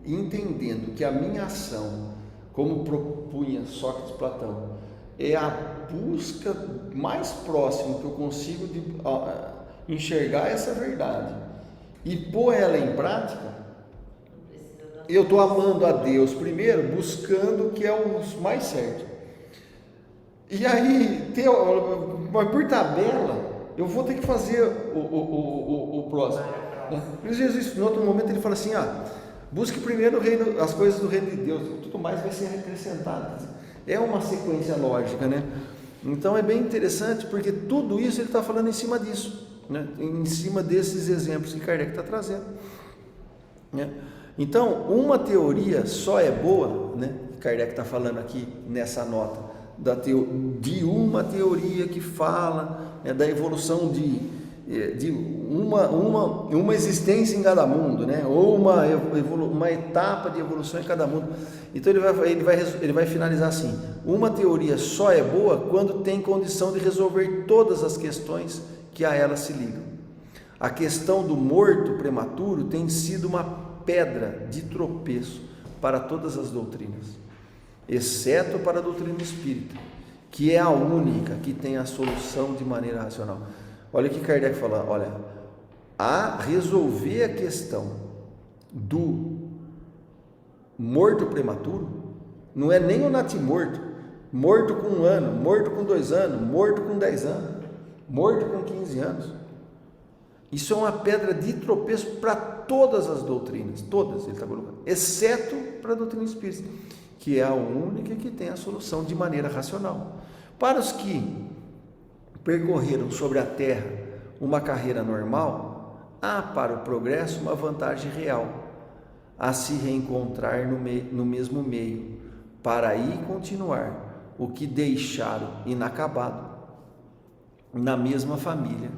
entendendo que a minha ação, como propunha Sócrates e Platão, é a busca mais próxima que eu consigo de enxergar essa verdade e pôr ela em prática, eu estou amando a Deus primeiro, buscando o que é o mais certo. E aí, mas por tabela, eu vou ter que fazer o próximo. Por Jesus, em outro momento, ele fala assim, busque primeiro as coisas do reino de Deus, tudo mais vai ser acrescentado. É uma sequência lógica, né? Então é bem interessante, porque tudo isso ele está falando em cima disso, né? Em cima desses exemplos que Kardec está trazendo, né? Então, uma teoria só é boa, né? Kardec está falando aqui nessa nota, de uma teoria que fala, né, da evolução de uma existência em cada mundo, né? Ou uma etapa de evolução em cada mundo. Então ele vai finalizar assim: uma teoria só é boa quando tem condição de resolver todas as questões que a ela se ligam. A questão do morto prematuro tem sido uma pedra de tropeço para todas as doutrinas, exceto para a doutrina espírita, que é a única que tem a solução de maneira racional. Olha o que Kardec fala, olha, a resolver a questão do morto prematuro, não é nem o natimorto, morto com 1 ano, morto com 2 anos, morto com 10 anos, morto com 15 anos. Isso é uma pedra de tropeço para todas as doutrinas, todas ele está colocando, exceto para a doutrina espírita, que é a única que tem a solução de maneira racional. Para os que percorreram sobre a terra uma carreira normal, há para o progresso uma vantagem real, a se reencontrar no mesmo meio, para aí continuar o que deixaram inacabado, na mesma família,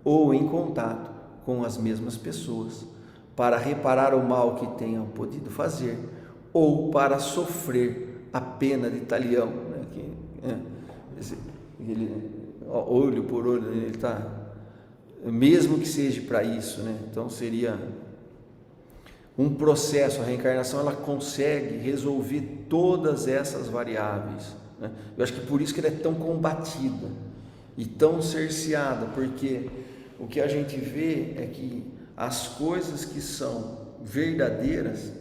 ou em contato com as mesmas pessoas, para reparar o mal que tenham podido fazer, ou para sofrer a pena de talião, né? Olho por olho, ele está, mesmo que seja para isso, né? Então seria um processo, a reencarnação ela consegue resolver todas essas variáveis, né? Eu acho que por isso que ela é tão combatida e tão cerceada, porque o que a gente vê é que as coisas que são verdadeiras,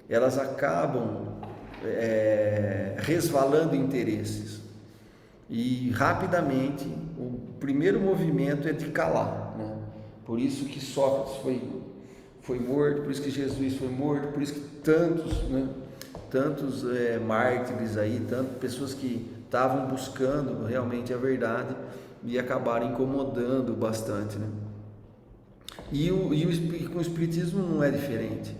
elas acabam resvalando interesses, e rapidamente o primeiro movimento é de calar, né? Por isso que Sócrates foi morto, por isso que Jesus foi morto, por isso que tantos mártires aí, tantas pessoas que estavam buscando realmente a verdade e acabaram incomodando bastante, né? E com o Espiritismo não é diferente,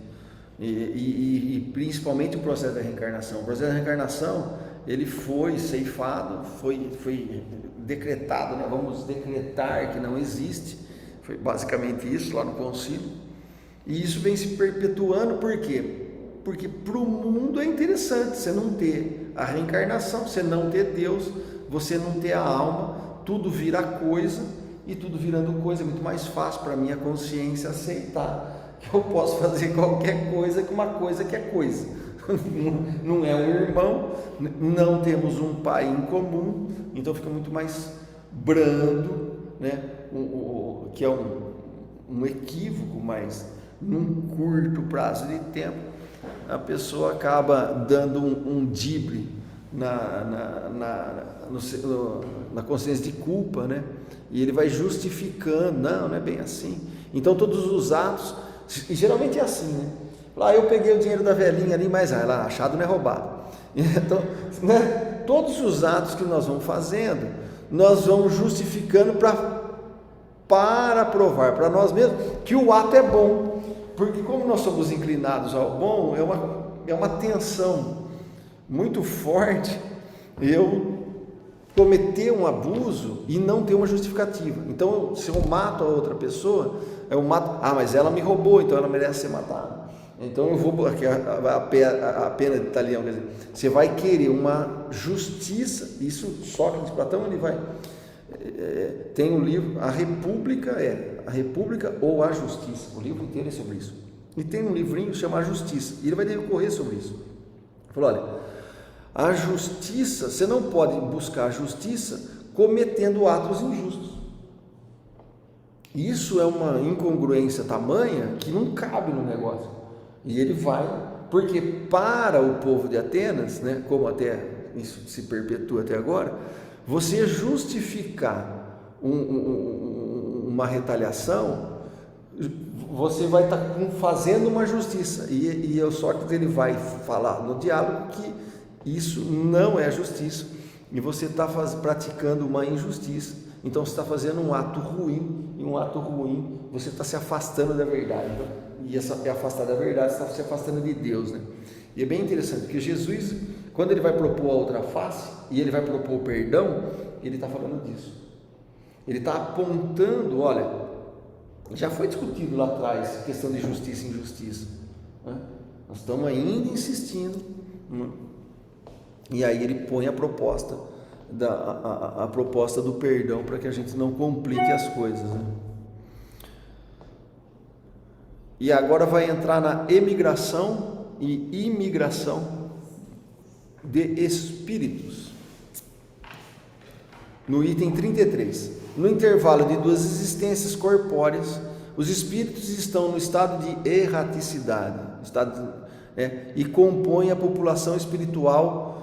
e principalmente o processo da reencarnação. O processo da reencarnação, ele foi ceifado, foi decretado, né? Vamos decretar que não existe, foi basicamente isso lá no concílio, e isso vem se perpetuando. Por quê? Porque para o mundo é interessante você não ter a reencarnação, você não ter Deus, você não ter a alma, tudo vira coisa, e tudo virando coisa é muito mais fácil para a minha consciência aceitar que eu posso fazer qualquer coisa que uma coisa que é coisa. Não é um irmão, não temos um pai em comum, então fica muito mais brando, né? Que é um equívoco, mas num curto prazo de tempo a pessoa acaba dando um drible na consciência de culpa, né? E ele vai justificando, não é bem assim. Então todos os atos, e geralmente é assim, né? Lá eu peguei o dinheiro da velhinha ali, mas lá achado não é roubado. Então, né? Todos os atos que nós vamos fazendo, nós vamos justificando para provar para nós mesmos que o ato é bom, porque como nós somos inclinados ao bom, é uma tensão muito forte eu cometer um abuso e não ter uma justificativa. Então, se eu mato a outra pessoa, eu mato, mas ela me roubou, então ela merece ser matada. Então eu vou, aqui a pena de talião, quer dizer, você vai querer uma justiça. Isso Sócrates, Platão, ele vai tem um livro, a República ou a Justiça, o livro inteiro é sobre isso, e tem um livrinho que chama A Justiça, e ele vai decorrer sobre isso. Ele falou, olha, a justiça, você não pode buscar a justiça cometendo atos injustos. Isso é uma incongruência tamanha que não cabe no negócio. E ele vai, porque para o povo de Atenas, né, como até isso se perpetua até agora, você justificar uma retaliação, você vai estar fazendo uma justiça. E o Sócrates ele vai falar no diálogo que isso não é justiça, e você está praticando uma injustiça. Então você está fazendo um ato ruim, e um ato ruim você está se afastando da verdade, e afastar da verdade você está se afastando de Deus, né? E é bem interessante, porque Jesus, quando ele vai propor a outra face, e ele vai propor o perdão, ele está falando disso, ele está apontando, olha, já foi discutido lá atrás, questão de justiça e injustiça, né? Nós estamos ainda insistindo, né? E aí ele põe a proposta do perdão para que a gente não complique as coisas, né? E agora vai entrar na emigração e imigração de espíritos, no item 33. No intervalo de duas existências corpóreas, os espíritos estão no estado de erraticidade, e compõem a população espiritual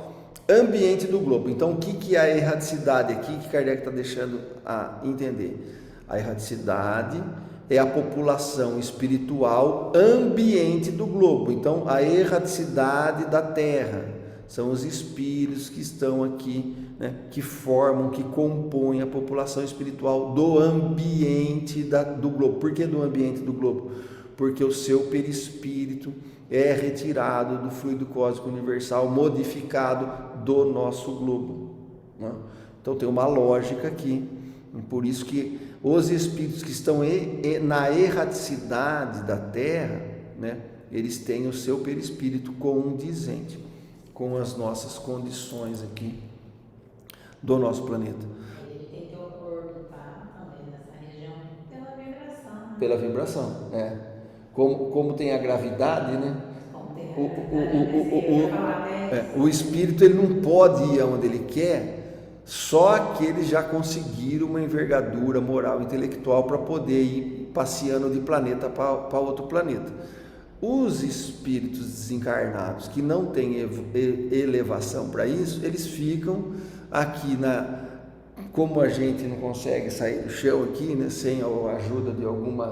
ambiente do globo. Então, o que é a erraticidade aqui que Kardec está deixando a entender? A erraticidade é a população espiritual ambiente do globo. Então, a erraticidade da Terra são os espíritos que estão aqui, né, que formam, que compõem a população espiritual do ambiente do globo. Por que do ambiente do globo? Porque o seu perispírito é retirado do fluido cósmico universal, modificado do nosso globo, né? Então tem uma lógica aqui, por isso que os espíritos que estão na erraticidade da Terra, né, eles têm o seu perispírito condizente com as nossas condições aqui do nosso planeta. Ele tem que orbitar também nessa região pela vibração, né? Pela vibração, Como tem a gravidade, né? O espírito ele não pode ir aonde ele quer, só que eles já conseguiram uma envergadura moral e intelectual para poder ir passeando de planeta para outro planeta. Os espíritos desencarnados que não têm elevação para isso, eles ficam aqui como a gente não consegue sair do chão aqui, né, sem a ajuda de algumas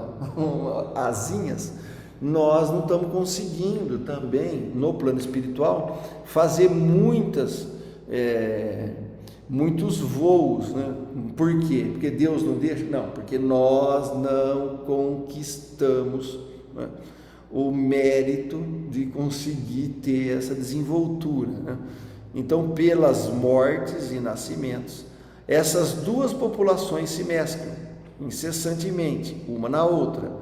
asinhas, nós não estamos conseguindo também, no plano espiritual, fazer muitos voos, né? Por quê? Porque Deus não deixa? Não, porque nós não conquistamos, né, o mérito de conseguir ter essa desenvoltura, né? Então, pelas mortes e nascimentos, essas duas populações se mesclam incessantemente, uma na outra.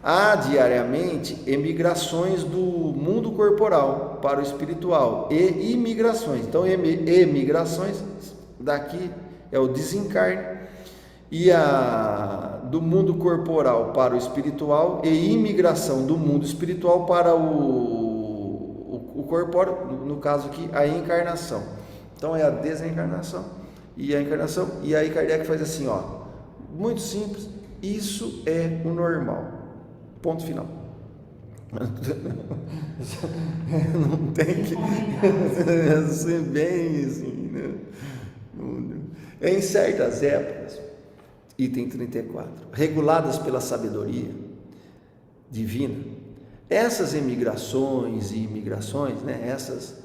Há diariamente emigrações do mundo corporal para o espiritual e imigrações. Então, emigrações daqui é o desencarne, e do mundo corporal para o espiritual, e imigração do mundo espiritual para o corpóreo, no caso aqui, a encarnação. Então, é a desencarnação e a encarnação. E aí Kardec faz assim, muito simples, isso é o normal. Ponto final. Não tem que ser bem assim, né? Em certas épocas, item 34, reguladas pela sabedoria divina, essas emigrações e imigrações, né, essas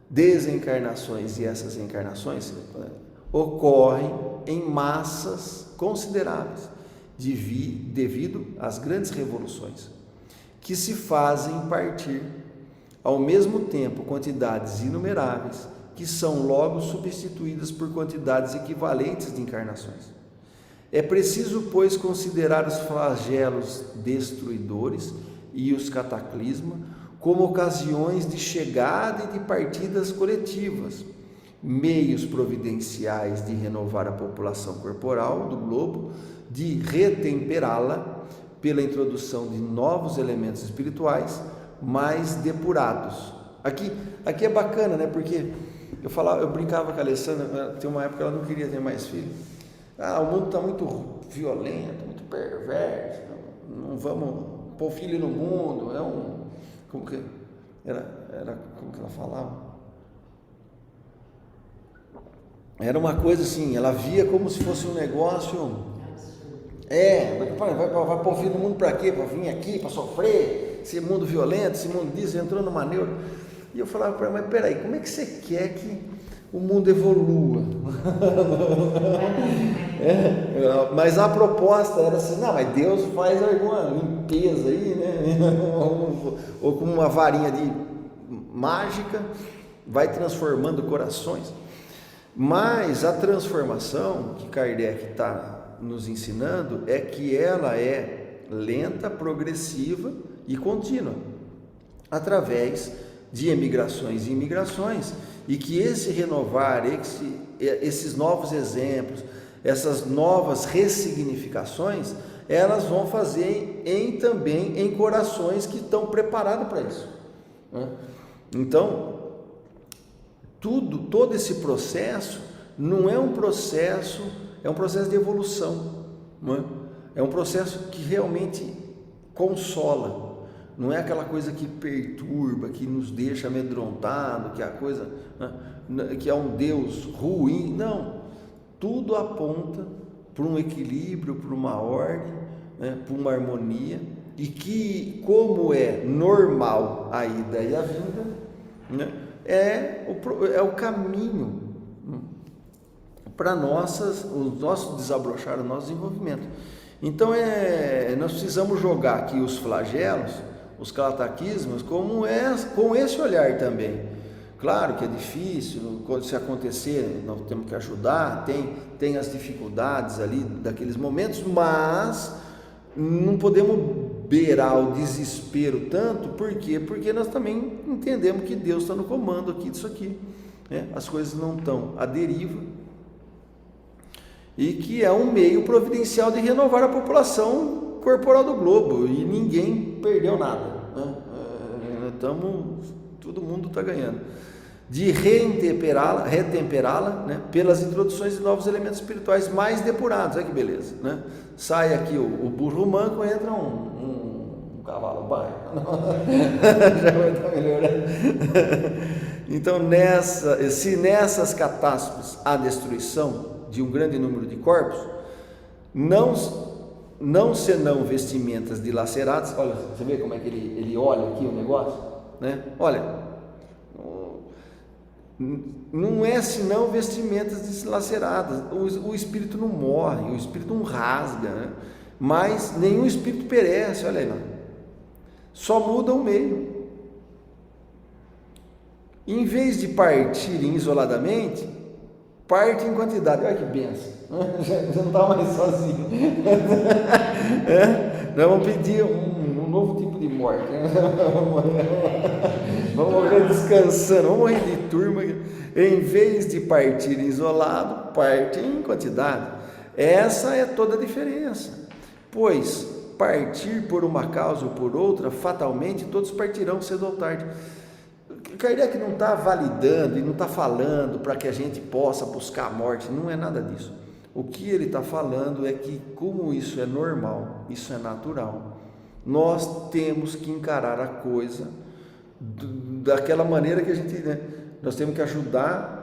desencarnações e essas encarnações ocorrem em massas consideráveis, devido às grandes revoluções que se fazem partir ao mesmo tempo quantidades inumeráveis que são logo substituídas por quantidades equivalentes de encarnações. É preciso, pois, considerar os flagelos destruidores e os cataclismas como ocasiões de chegada e de partidas coletivas, meios providenciais de renovar a população corporal do globo, de retemperá-la pela introdução de novos elementos espirituais mais depurados. Aqui é bacana, né? Porque eu brincava com a Alessandra, tem uma época que ela não queria ter mais filho. O mundo está muito violento, muito perverso, não vamos pôr filho no mundo, como que ela falava? Era uma coisa assim, ela via como se fosse um negócio. Vai pôr filho no mundo para quê? Para vir aqui, para sofrer? Esse mundo violento, esse mundo disso, entrou numa neura. E eu falava para ela, mas peraí, como é que você quer que o mundo evolua? Mas a proposta era assim, não, mas Deus faz alguma limpeza aí, né? Ou com uma varinha de mágica, vai transformando corações. Mas a transformação que Kardec está nos ensinando é que ela é lenta, progressiva e contínua, através de emigrações e imigrações, e que esse renovar, esses novos exemplos, essas novas ressignificações, elas vão fazer também em corações que estão preparados para isso, né? Então, todo esse processo não é um processo, é um processo de evolução, não é? É um processo que realmente consola, Não é aquela coisa que perturba, que nos deixa amedrontado, que é a coisa, né, que é um Deus ruim. Não, tudo aponta para um equilíbrio, para uma ordem, né, para uma harmonia, e que, como é normal a ida e a vinda, né, é o caminho para o nosso desabrochar, o nosso desenvolvimento. Então nós precisamos jogar aqui os flagelos, os cataquismos, com esse olhar também. Claro que é difícil, se acontecer, nós temos que ajudar, tem as dificuldades ali daqueles momentos, mas não podemos beirar o desespero tanto. Por quê? Porque nós também entendemos que Deus está no comando aqui disso aqui, né? As coisas não estão à deriva, e que é um meio providencial de renovar a população corporal do globo, e ninguém perdeu nada, né? Todo mundo está ganhando. De retemperá-la, né, pelas introduções de novos elementos espirituais mais depurados. Olha que beleza, né? Sai aqui o burro manco, entra um cavalo baio. Já vai estar melhorando. Então, se nessas catástrofes há destruição de um grande número de corpos, não senão vestimentas dilaceradas. Olha, você vê como é que ele olha aqui o negócio, né? Olha, não é senão vestimentas dilaceradas. O espírito não morre, o espírito não rasga, né? Mas nenhum espírito perece. Olha aí, não. Só muda o meio. Em vez de partirem isoladamente, parte em quantidade. Olha que benção, já não está mais sozinho. Nós vamos pedir um novo tipo de morte, né? Vamos morrer descansando, vamos morrer de turma. Em vez de partir isolado, parte em quantidade. Essa é toda a diferença, pois partir por uma causa ou por outra, fatalmente todos partirão cedo ou tarde. Kardec não está validando e não está falando para que a gente possa buscar a morte, não é nada disso. O que ele está falando é que, como isso é normal, isso é natural, nós temos que encarar a coisa daquela maneira que a gente, né, nós temos que ajudar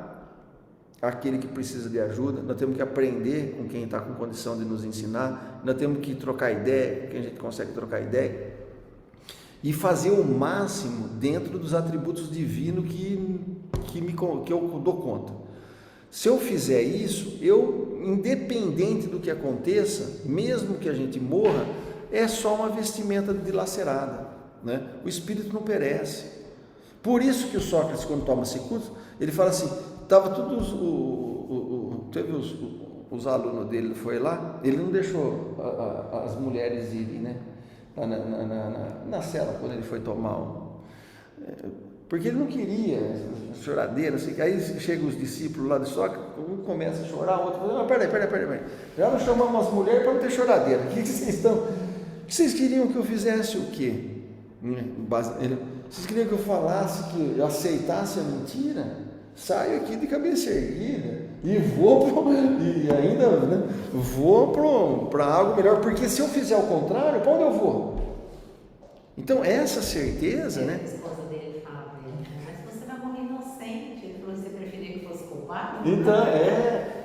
aquele que precisa de ajuda, nós temos que aprender com quem está com condição de nos ensinar, nós temos que trocar ideia, quem a gente consegue trocar ideia, e fazer o máximo dentro dos atributos divinos que eu dou conta. Se eu fizer isso, independente do que aconteça, mesmo que a gente morra, é só uma vestimenta dilacerada, né? O espírito não perece. Por isso que o Sócrates, quando toma Securus, ele fala assim, estava todos teve os alunos dele, foi lá, ele não deixou as mulheres irem, né? Na cela, quando ele foi tomar porque ele não queria choradeira, assim, que aí chegam os discípulos lá de Sócrates, um começa a chorar, o outro fala, não, peraí, já não chamamos as mulheres para não ter choradeira, o que vocês estão, o que vocês queriam que eu fizesse o quê? Vocês queriam que eu falasse, que eu aceitasse a mentira? Saio aqui de cabeça erguida e vou para algo melhor, porque se eu fizer o contrário, para onde eu vou? Então essa certeza, né? A esposa dele fala para ele, mas você vai morrer inocente, ele falou que você preferia que fosse culpado? Então,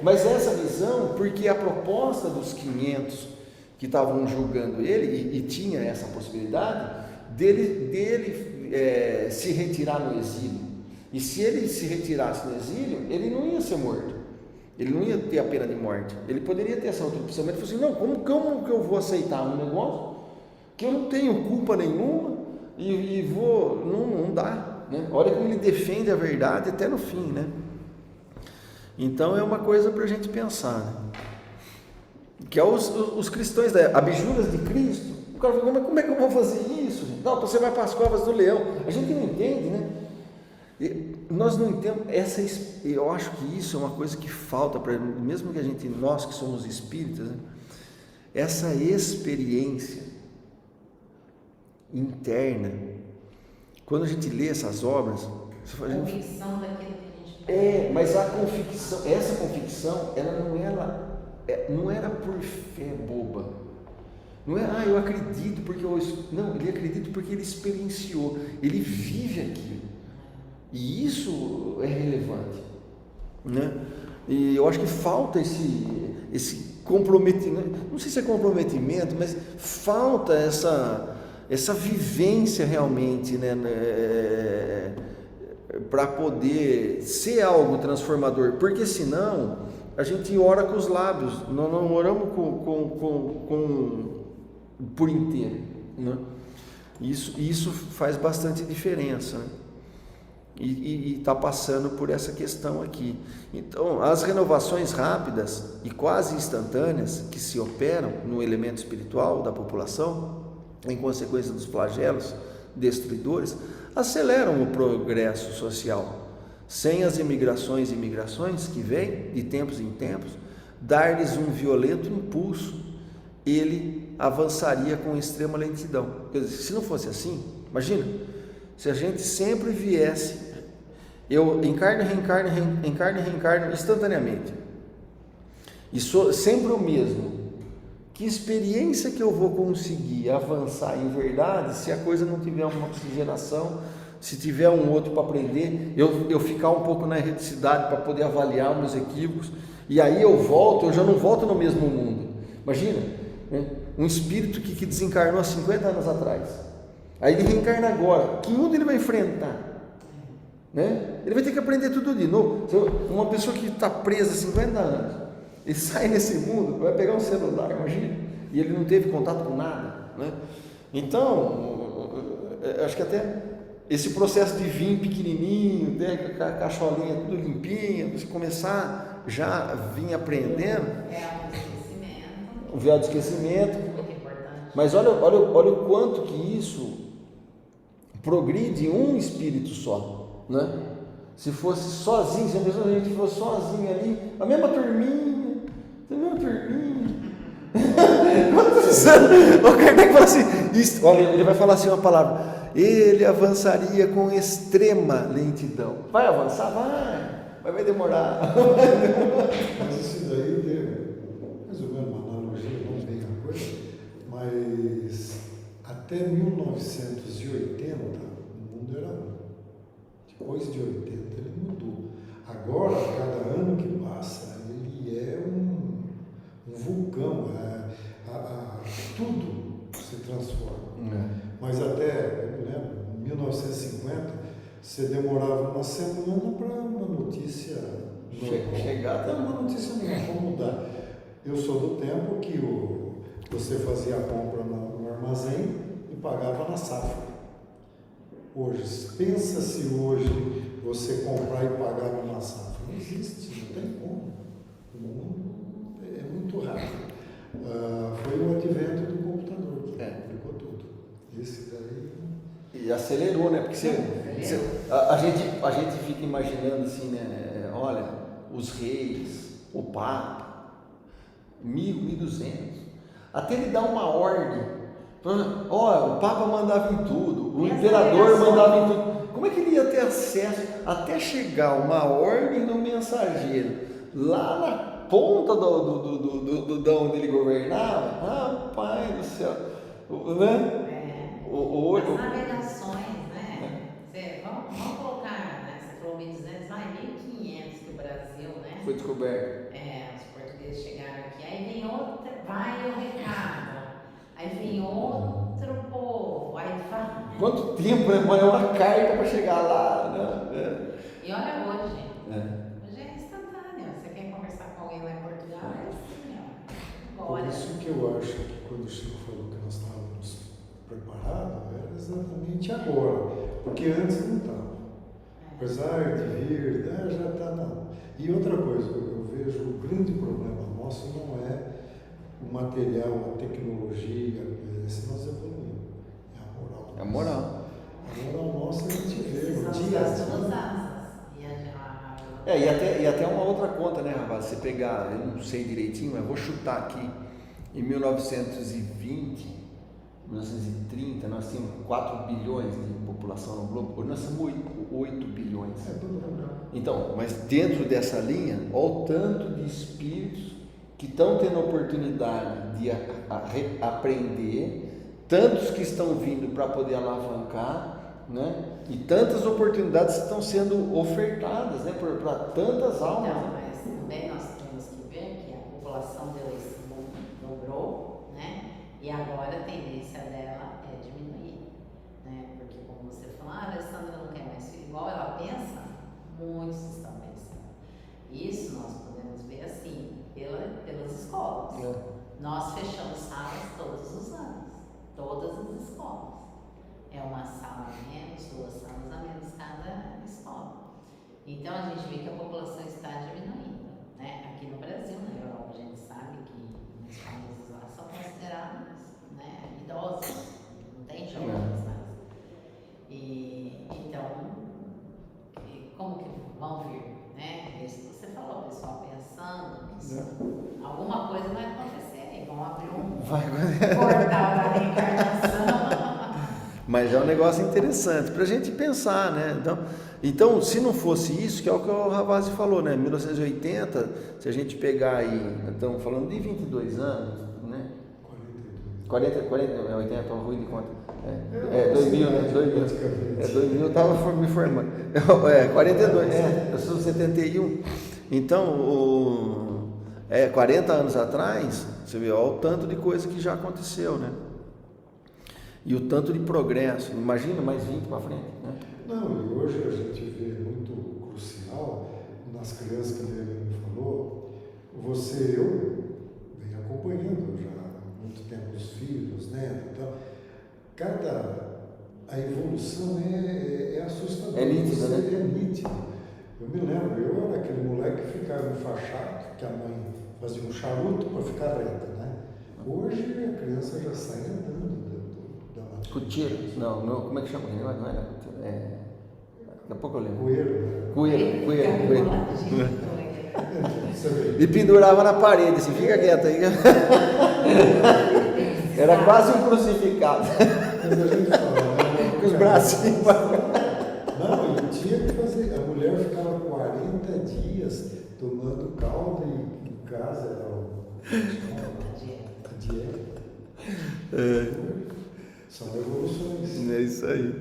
mas essa visão, porque a proposta dos 500 que estavam julgando ele, e tinha essa possibilidade, dele se retirar no exílio. E se ele se retirasse no exílio, ele não ia ser morto, ele não ia ter a pena de morte, ele poderia ter essa outra opção, mas ele falou assim, não, como que eu vou aceitar um negócio que eu não tenho culpa nenhuma e vou, não dá, né? Olha como ele defende a verdade até no fim, né? Então é uma coisa para a gente pensar, né? Que é os cristãos da abjuras de Cristo. O cara fala, como é que eu vou fazer isso, gente? Não, você vai para as covas do leão. A gente não entende, né? Nós não entendemos eu acho que isso é uma coisa que falta para mesmo que nós que somos espíritas, né? Essa experiência interna, quando a gente lê essas obras, convicção daquilo que a gente mas essa convicção, ela não era por fé boba, Não é, eu acredito porque eu... Não, ele acredita porque ele experienciou, ele vive aquilo. E isso é relevante, né? E eu acho que falta esse comprometimento, não sei se é comprometimento, mas falta essa vivência realmente, né? Para poder ser algo transformador, porque senão a gente ora com os lábios, nós não oramos por inteiro, né? Isso faz bastante diferença, né? E está passando por essa questão aqui. Então, as renovações rápidas e quase instantâneas que se operam no elemento espiritual da população, em consequência dos flagelos destruidores, aceleram o progresso social. Sem as imigrações e migrações que vêm de tempos em tempos, dar-lhes um violento impulso, ele avançaria com extrema lentidão. Quer dizer, se não fosse assim, imagina, se a gente sempre viesse, eu encarno e reencarno instantaneamente, e sou sempre o mesmo, que experiência que eu vou conseguir avançar em verdade se a coisa não tiver uma oxigenação, se tiver um outro para aprender, eu ficar um pouco na erreticidade para poder avaliar meus equívocos, e aí eu já não volto no mesmo mundo. Imagina, né? Um espírito que desencarnou há 50 anos atrás, aí ele reencarna agora, que mundo ele vai enfrentar? Né? Ele vai ter que aprender tudo de novo. Uma pessoa que está presa há 50 anos, ele sai nesse mundo, vai pegar um celular, imagina, e ele não teve contato com nada, né? Então, acho que até esse processo de vir pequenininho, né, com a cacholinha tudo limpinha, você começar já vir aprendendo. O véu do esquecimento. Muito importante. Mas olha o quanto que isso progride um espírito só, né? Se fosse sozinho, se a gente fosse sozinho ali, a mesma turminha. O Kardec fala assim, olha, ele vai falar assim uma palavra, ele avançaria com extrema lentidão. Vai avançar? Vai demorar. Mas isso daí tem mais ou menos uma analogia, não bem a coisa, mas até 1980 o mundo era um. Depois de 80 ele mudou. Agora, cada ano que passa, ele é um vulcão, tudo se transforma. Mas até, eu me lembro, em 1950, você demorava uma semana para uma notícia chegar. Não, uma notícia não mudar. Eu sou do tempo que você fazia a compra no armazém e pagava na safra. Hoje, pensa se hoje você comprar e pagar numa safra. Não existe, não tem como. O mundo é muito rápido. Foi o advento do computador que complicou tudo. Esse daí... E acelerou, né? Porque a gente fica imaginando assim, né? Olha, os reis, o Papa, 1200, até ele dar uma ordem. O Papa mandava em tudo, o imperador mandava em tudo. Como é que ele ia ter acesso até chegar uma ordem do mensageiro lá na ponta de onde ele governava? Rapaz do céu, né? As navegações, né? Vamos colocar, né? Você falou 1.200, 1.500 que o Brasil, né? Foi descoberto. Os portugueses chegaram aqui, aí vem outra, vai o recado. Aí vem outro povo, aí fala... Quanto tempo demora uma carta para chegar lá, né? E olha hoje, hoje é instantâneo. Você quer conversar com alguém lá em Portugal, é assim, ó. Agora. Por isso que eu acho que quando o Chico falou que nós estávamos preparados, era exatamente agora, porque antes não estava. Apesar de vir, já está, não. E outra coisa, eu vejo o grande problema nosso não é o material, a tecnologia, se nós evoluímos. É a moral. É a moral. A moral nossa a gente vê no dia a dia. E até uma outra conta, né, rapaz? Você pegar, eu não sei direitinho, mas vou chutar aqui, em 1920, 1930, nós tínhamos 4 bilhões de população no globo, hoje nós somos 8 bilhões. É tudo legal. Então, mas dentro dessa linha, olha o tanto de espíritos que que estão tendo oportunidade de aprender, tantos que estão vindo para poder alavancar, né? E tantas oportunidades estão sendo ofertadas, né? Para tantas almas. Então, mas também nós temos que ver que a população deu esse boom, dobrou, né? E agora a tendência dela é diminuir, né? Porque como você falou, a Alessandra não quer mais filho igual ela pensa, muitos estão pensando. Isso nós podemos ver assim, pelas escolas. Nós fechamos salas todos os anos, todas as escolas. É uma sala a menos, 2 salas a menos cada escola. Então a gente vê que a população está diminuindo, né? Aqui no Brasil, na Europa, a gente sabe que os países lá são considerados, né, idosos, não tem jovens mais. E então, como que vão vir, né? Isso que você falou, o pessoal pensando que alguma coisa vai acontecer e vão abrir um portal da reencarnação. Mas é um negócio interessante para a gente pensar, né? Então, se não fosse isso, que é o que o Ravazzi falou, né? 1980, se a gente pegar aí, estamos falando de 22 anos, né? 80, estou ruim de conta. 2000, né? 2000 estava me formando. 42, eu sou 71. Então, 40 anos atrás, você vê, olha o tanto de coisa que já aconteceu, né? E o tanto de progresso, imagina mais 20 para frente, né? Não, e hoje a gente vê muito crucial nas crianças que a Helena falou, eu venho acompanhando já há muito tempo os filhos, netos e tal. A evolução é assustadora. É nítida, né? É nítido. Eu me lembro, eu era aquele moleque que ficava enfaixado, que a mãe fazia um charuto para ficar reta, né? Hoje a criança já sai andando. Cutira? Não, como é que chama? Não era cutira. Daqui a pouco eu lembro. Coelho. E pendurava na parede, assim, fica quieto aí. Era quase um crucificado. Mas a gente fala, né? Com os bracinhos. Não, ele tinha que fazer. A mulher ficava 40 dias tomando calda e em casa era a dieta. São evoluções. É isso aí.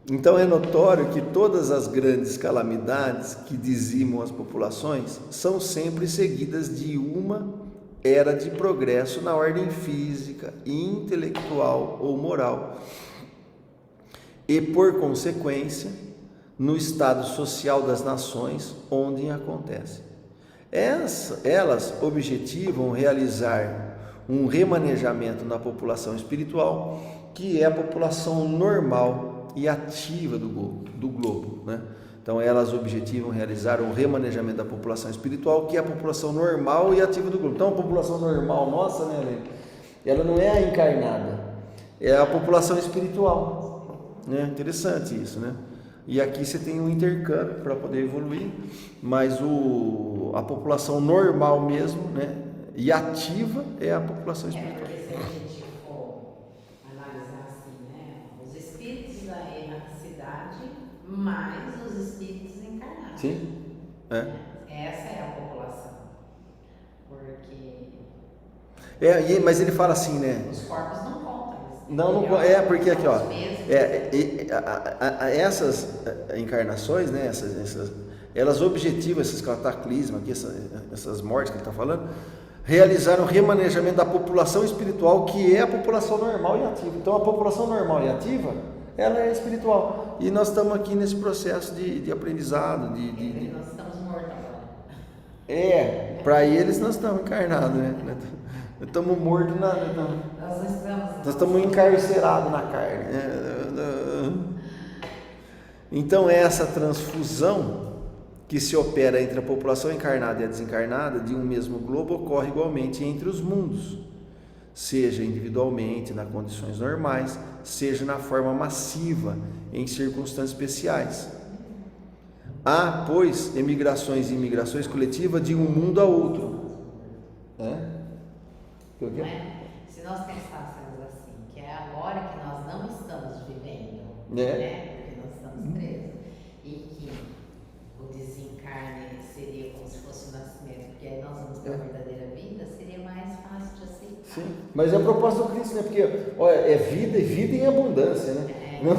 Então é notório que todas as grandes calamidades que dizimam as populações são sempre seguidas de uma era de progresso na ordem física, intelectual ou moral, e por consequência no estado social das nações onde acontece. Elas objetivam realizar um remanejamento na população espiritual, que é a população normal e ativa do globo, né? Então elas objetivam realizar um remanejamento da população espiritual, que é a população normal e ativa do globo. Então a população normal nossa, né, Helena? Ela não é a encarnada, é a população espiritual, né? Interessante isso, né? E aqui você tem um intercâmbio para poder evoluir, mas a população normal mesmo, né, e ativa é a população espiritual. Porque se a gente for analisar assim, né, os espíritos da erraticidade mais os espíritos encarnados. Sim. Essa é a população. Porque Mas ele fala assim, né? os corpos não contam. Não, porque aqui, ó, essas encarnações, né, elas objetivam esses cataclismos aqui, essas mortes que ele está falando, realizaram o remanejamento da população espiritual, que é a população normal e ativa. Então a população normal e ativa, ela é espiritual. E nós estamos aqui nesse processo de aprendizado. Nós estamos mortos agora. Para eles nós estamos encarnados, né? Nós estamos mortos nós estamos encarcerados na carne. Então essa transfusão que se opera entre a população encarnada e a desencarnada de um mesmo globo ocorre igualmente entre os mundos, seja individualmente, nas condições normais, seja na forma massiva, em circunstâncias especiais. Há, pois, emigrações e imigrações coletivas de um mundo a outro. Se nós pensássemos assim, que é agora que nós não estamos vivendo, né? Porque nós estamos presos, e que o desencarne seria como se fosse o nascimento, porque aí nós vamos ter a verdadeira vida, seria mais fácil de aceitar. Sim, mas é a proposta do Cristo, né? Porque, olha, é vida e vida em abundância, né? Não é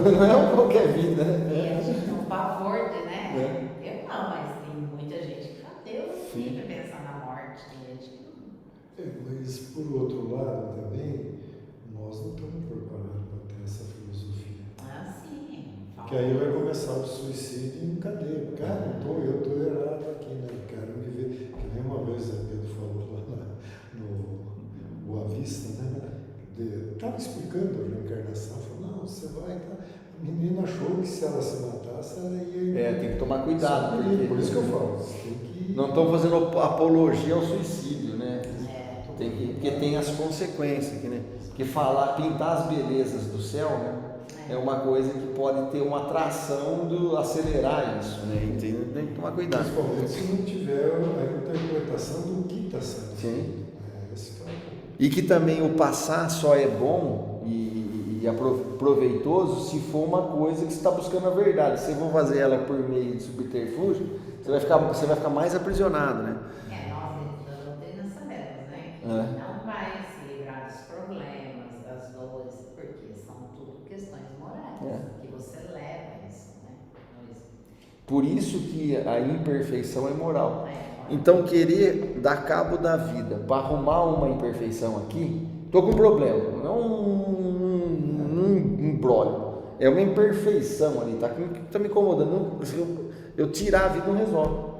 qualquer vida, né? E a gente tem um pavor de, né? Eu não, mas tem muita gente que fala, Deus vive pensando na morte, tem gente que não. Mas, por outro lado, também, nós não estamos preparados para ter essa filosofia. Ah, sim. Porque aí vai começar o suicídio em cadeia. Cara, eu estou errado aqui, né? Quero me ver. Que nem uma vez a Pedro falou lá no Boa Vista, né? Estava explicando a reencarnação. Falou, não, você vai. Tá? A menina achou que se ela se matasse, ela ia. Tem que tomar cuidado. Porque Por isso que eu falo. Você tem que. não estão fazendo apologia ao suicídio, né? Porque tem as consequências, né? Porque pintar as belezas do céu, né? É uma coisa que pode ter uma atração do acelerar isso, né? Então, tem que tomar cuidado. Principalmente se não tiver a interpretação do que está sendo. Sim. Esse é o... E que também o passar só é bom e proveitoso se for uma coisa que você está buscando a verdade. Se você for fazer ela por meio de subterfúgio, você vai ficar mais aprisionado, né? Nós dentro da doutrina sabemos, né? Que não vai se livrar dos problemas, das dores, porque são tudo questões morais, que você leva isso, né? Por isso que a imperfeição é moral. Então, querer dar cabo da vida para arrumar uma imperfeição aqui, estou com um problema, não um embrólio, é uma imperfeição ali, tá me incomodando. Eu tirar a vida não resolve.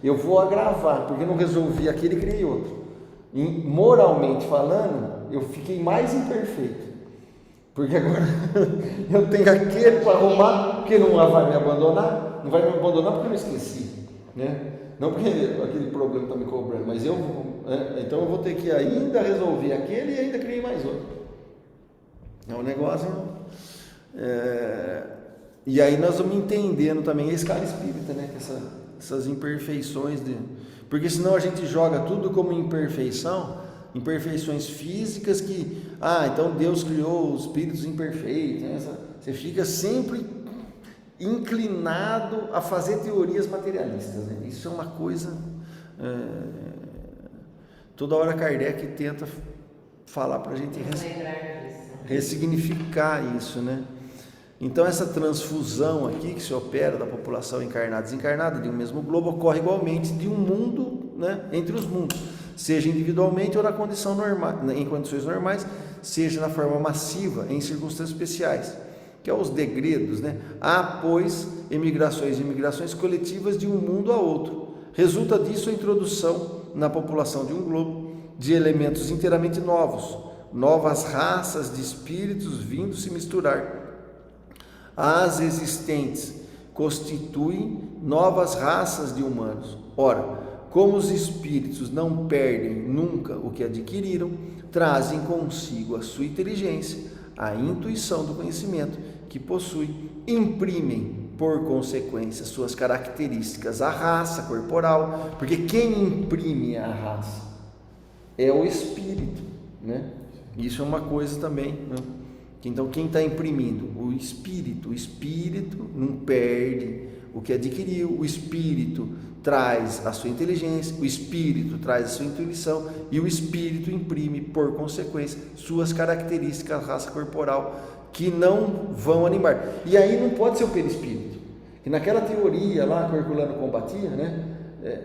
Eu vou agravar, porque não resolvi aquele e criei outro. E, moralmente falando, eu fiquei mais imperfeito. Porque agora eu tenho aquele para arrumar, porque não vai me abandonar, porque eu não esqueci, né? Não porque aquele problema está me cobrando, mas então eu vou ter que ainda resolver aquele e ainda criei mais outro. É um negócio. E aí nós vamos entendendo também a escala espírita, né? Que essas imperfeições, porque senão a gente joga tudo como imperfeições físicas que, então Deus criou os espíritos imperfeitos, né? Você fica sempre inclinado a fazer teorias materialistas, né? Isso é uma coisa, toda hora Kardec tenta falar para a gente ressignificar isso, né? Então essa transfusão aqui que se opera da população encarnada e desencarnada de um mesmo globo ocorre igualmente de um mundo, né, entre os mundos, seja individualmente ou na condição normal, em condições normais, seja na forma massiva, em circunstâncias especiais, que é os degredos, né? Há, pois, emigrações e imigrações coletivas de um mundo a outro. Resulta disso a introdução na população de um globo de elementos inteiramente novas raças de espíritos vindo se misturar. As existentes constituem novas raças de humanos. Ora, como os espíritos não perdem nunca o que adquiriram, trazem consigo a sua inteligência, a intuição do conhecimento que possuem, imprimem, por consequência, suas características à raça corporal, porque quem imprime a raça é o espírito, né? Isso é uma coisa também, né? Então, quem está imprimindo? O espírito não perde o que adquiriu, o espírito traz a sua inteligência, o espírito traz a sua intuição e o espírito imprime, por consequência, suas características à raça corporal que não vão animar. E aí não pode ser o perispírito, que naquela teoria lá que o Herculano combatia, né?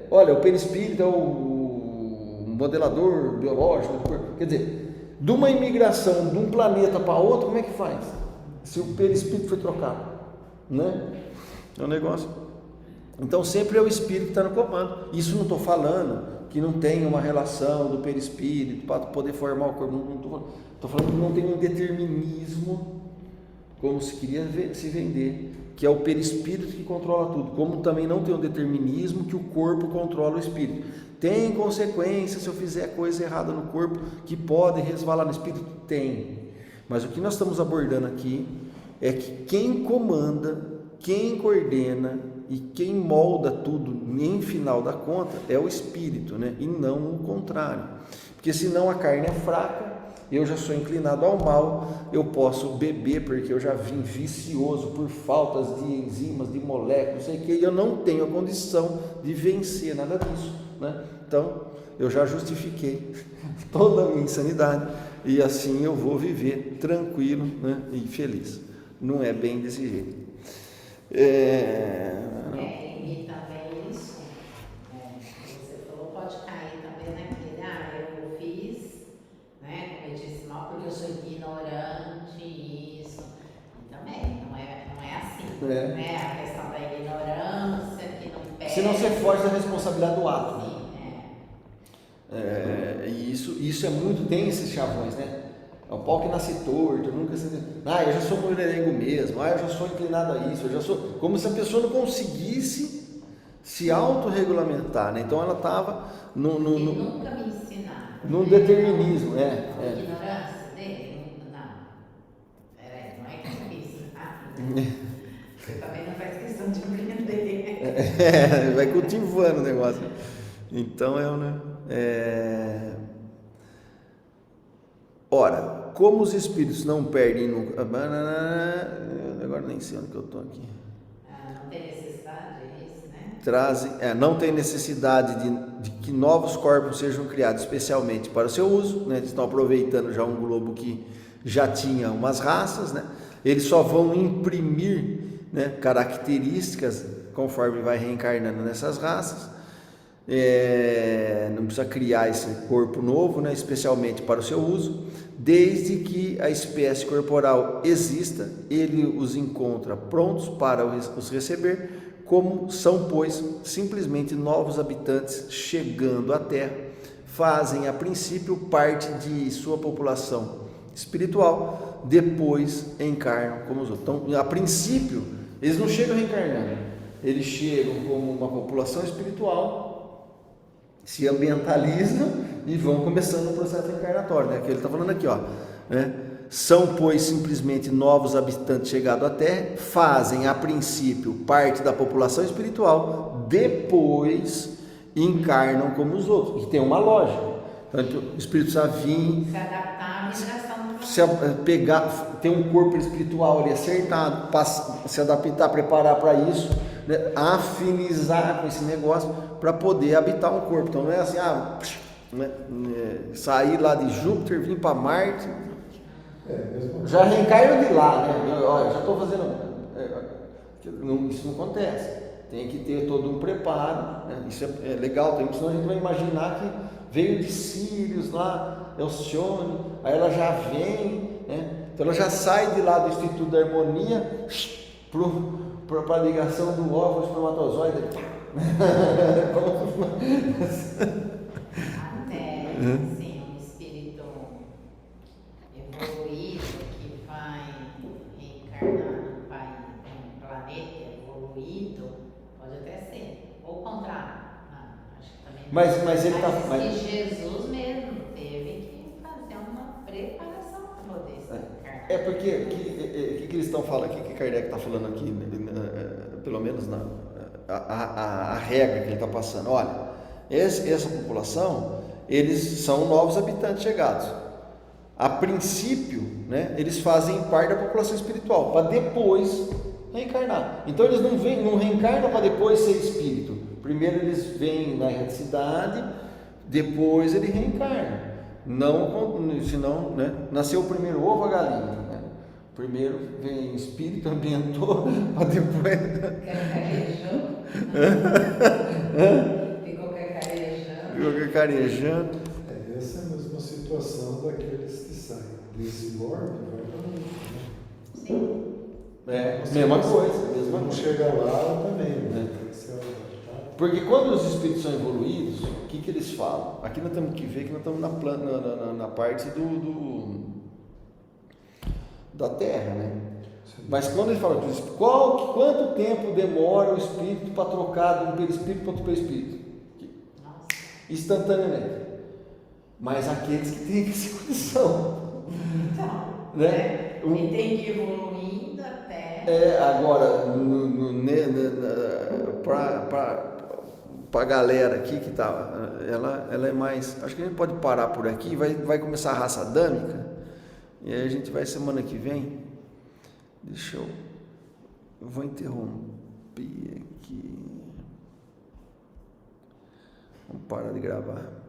Olha, o perispírito é o modelador biológico, quer dizer, de uma imigração de um planeta para outro, como é que faz? Se o perispírito foi trocado, né? É um negócio. Então sempre é o espírito que está no comando. Isso não estou falando que não tem uma relação do perispírito para poder formar o corpo. Não estou falando que não tem um determinismo, como se queria se vender, que é o perispírito que controla tudo. Como também não tem um determinismo que o corpo controla o espírito. Tem consequências se eu fizer coisa errada no corpo que pode resvalar no espírito? Tem. Mas o que nós estamos abordando aqui é que quem comanda, quem coordena e quem molda tudo, em final da conta, é o espírito, né? E não o contrário. Porque senão a carne é fraca eu já sou inclinado ao mal, eu posso beber porque eu já vim vicioso por faltas de enzimas, de moléculas, não sei o que, e eu não tenho a condição de vencer nada disso, né? Então, eu já justifiquei toda a minha insanidade e assim eu vou viver tranquilo, né, e feliz. Não é bem desse jeito. E também isso, você falou, pode cair também naquele, eu fiz, né, cometi esse mal porque eu sou ignorante, isso. E também, não é assim, né, a questão da ignorância, que não pega. Se não você foge da responsabilidade do ato. Sim, e isso é muito, tem esses chavões, né? É o pau que nasce torto, nunca se... eu já sou mulherengo mesmo, eu já sou inclinado a isso, eu já sou... Como se a pessoa não conseguisse se autorregulamentar, né? Então ela estava nunca me ensinaram. Num determinismo, A ignorância dele, não. Peraí, não é que eu me ensinaram. Você também não faz questão de aprender. Vai cultivando o negócio. Então Ora, como os espíritos não perdem nunca. Agora nem sei onde que eu estou aqui. Não tem necessidade, é isso, né? Não tem necessidade de que novos corpos sejam criados especialmente para o seu uso, né? Eles estão aproveitando já um globo que já tinha umas raças, né? Eles só vão imprimir, né, características conforme vai reencarnando nessas raças. Não precisa criar esse corpo novo, né, especialmente para o seu uso. Desde que a espécie corporal exista, ele os encontra prontos para os receber, como são, pois, simplesmente novos habitantes chegando à Terra, fazem a princípio parte de sua população espiritual, depois encarnam como os outros. Então, a princípio, eles não chegam reencarnando, eles chegam como uma população espiritual, se ambientalizam e vão começando o processo reencarnatório, né? Que ele está falando aqui, né? São, pois, simplesmente novos habitantes chegados à Terra, fazem a princípio parte da população espiritual, depois encarnam como os outros, e tem uma lógica. Então, o espírito precisa vir, se adaptar à vibração do pegar, ter um corpo espiritual ali acertado, se adaptar, preparar para isso, né? Afinizar com esse negócio para poder habitar um corpo. Então não é assim, sair lá de Júpiter, vir para Marte, já reencarno de lá, né? Eu já estou fazendo, isso não acontece. Tem que ter todo um preparo, né? Isso é legal, senão a gente vai imaginar que veio de Sírios lá, Alcione, aí ela já vem, né? Então ela já sai de lá do Instituto da Harmonia para a ligação do óvulo espermatozoide. Até, sim, um espírito evoluído que vai reencarnar num planeta evoluído, pode até ser, ou o contrário. Acho que também Mas ele está. Mas Jesus mesmo teve que fazer uma preparação para poder se encarnar. Porque o que eles estão falando, o que Kardec está falando aqui, pelo menos a regra que ele está passando. Olha, essa população, eles são novos habitantes chegados. A princípio, né, eles fazem parte da população espiritual, para depois reencarnar. Então eles não reencarnam para depois ser espírito. Primeiro eles vêm na erraticidade, depois ele reencarna. Senão, né, nasceu o primeiro ovo, a galinha, né? Primeiro vem espírito, ambientou, para depois... Ficou cacarejando. Ficou cacarejando. Essa é a mesma situação daqueles que saem desse orbe, vai para o né? Sim. Mesma coisa. Vamos chegar lá também, né? Porque quando os espíritos são evoluídos, o que eles falam? Aqui nós temos que ver que nós estamos na parte da Terra, né? Sim. Mas quando ele fala quanto tempo demora o espírito para trocar de um perispírito para outro perispírito? Instantaneamente. Mas aqueles que têm essa condição. Então, né? E tem que ir evoluindo até. Agora, para a galera aqui que tá, ela é mais, acho que a gente pode parar por aqui, vai começar a raça adâmica, e aí a gente vai semana que vem, eu vou interromper aqui, vamos parar de gravar.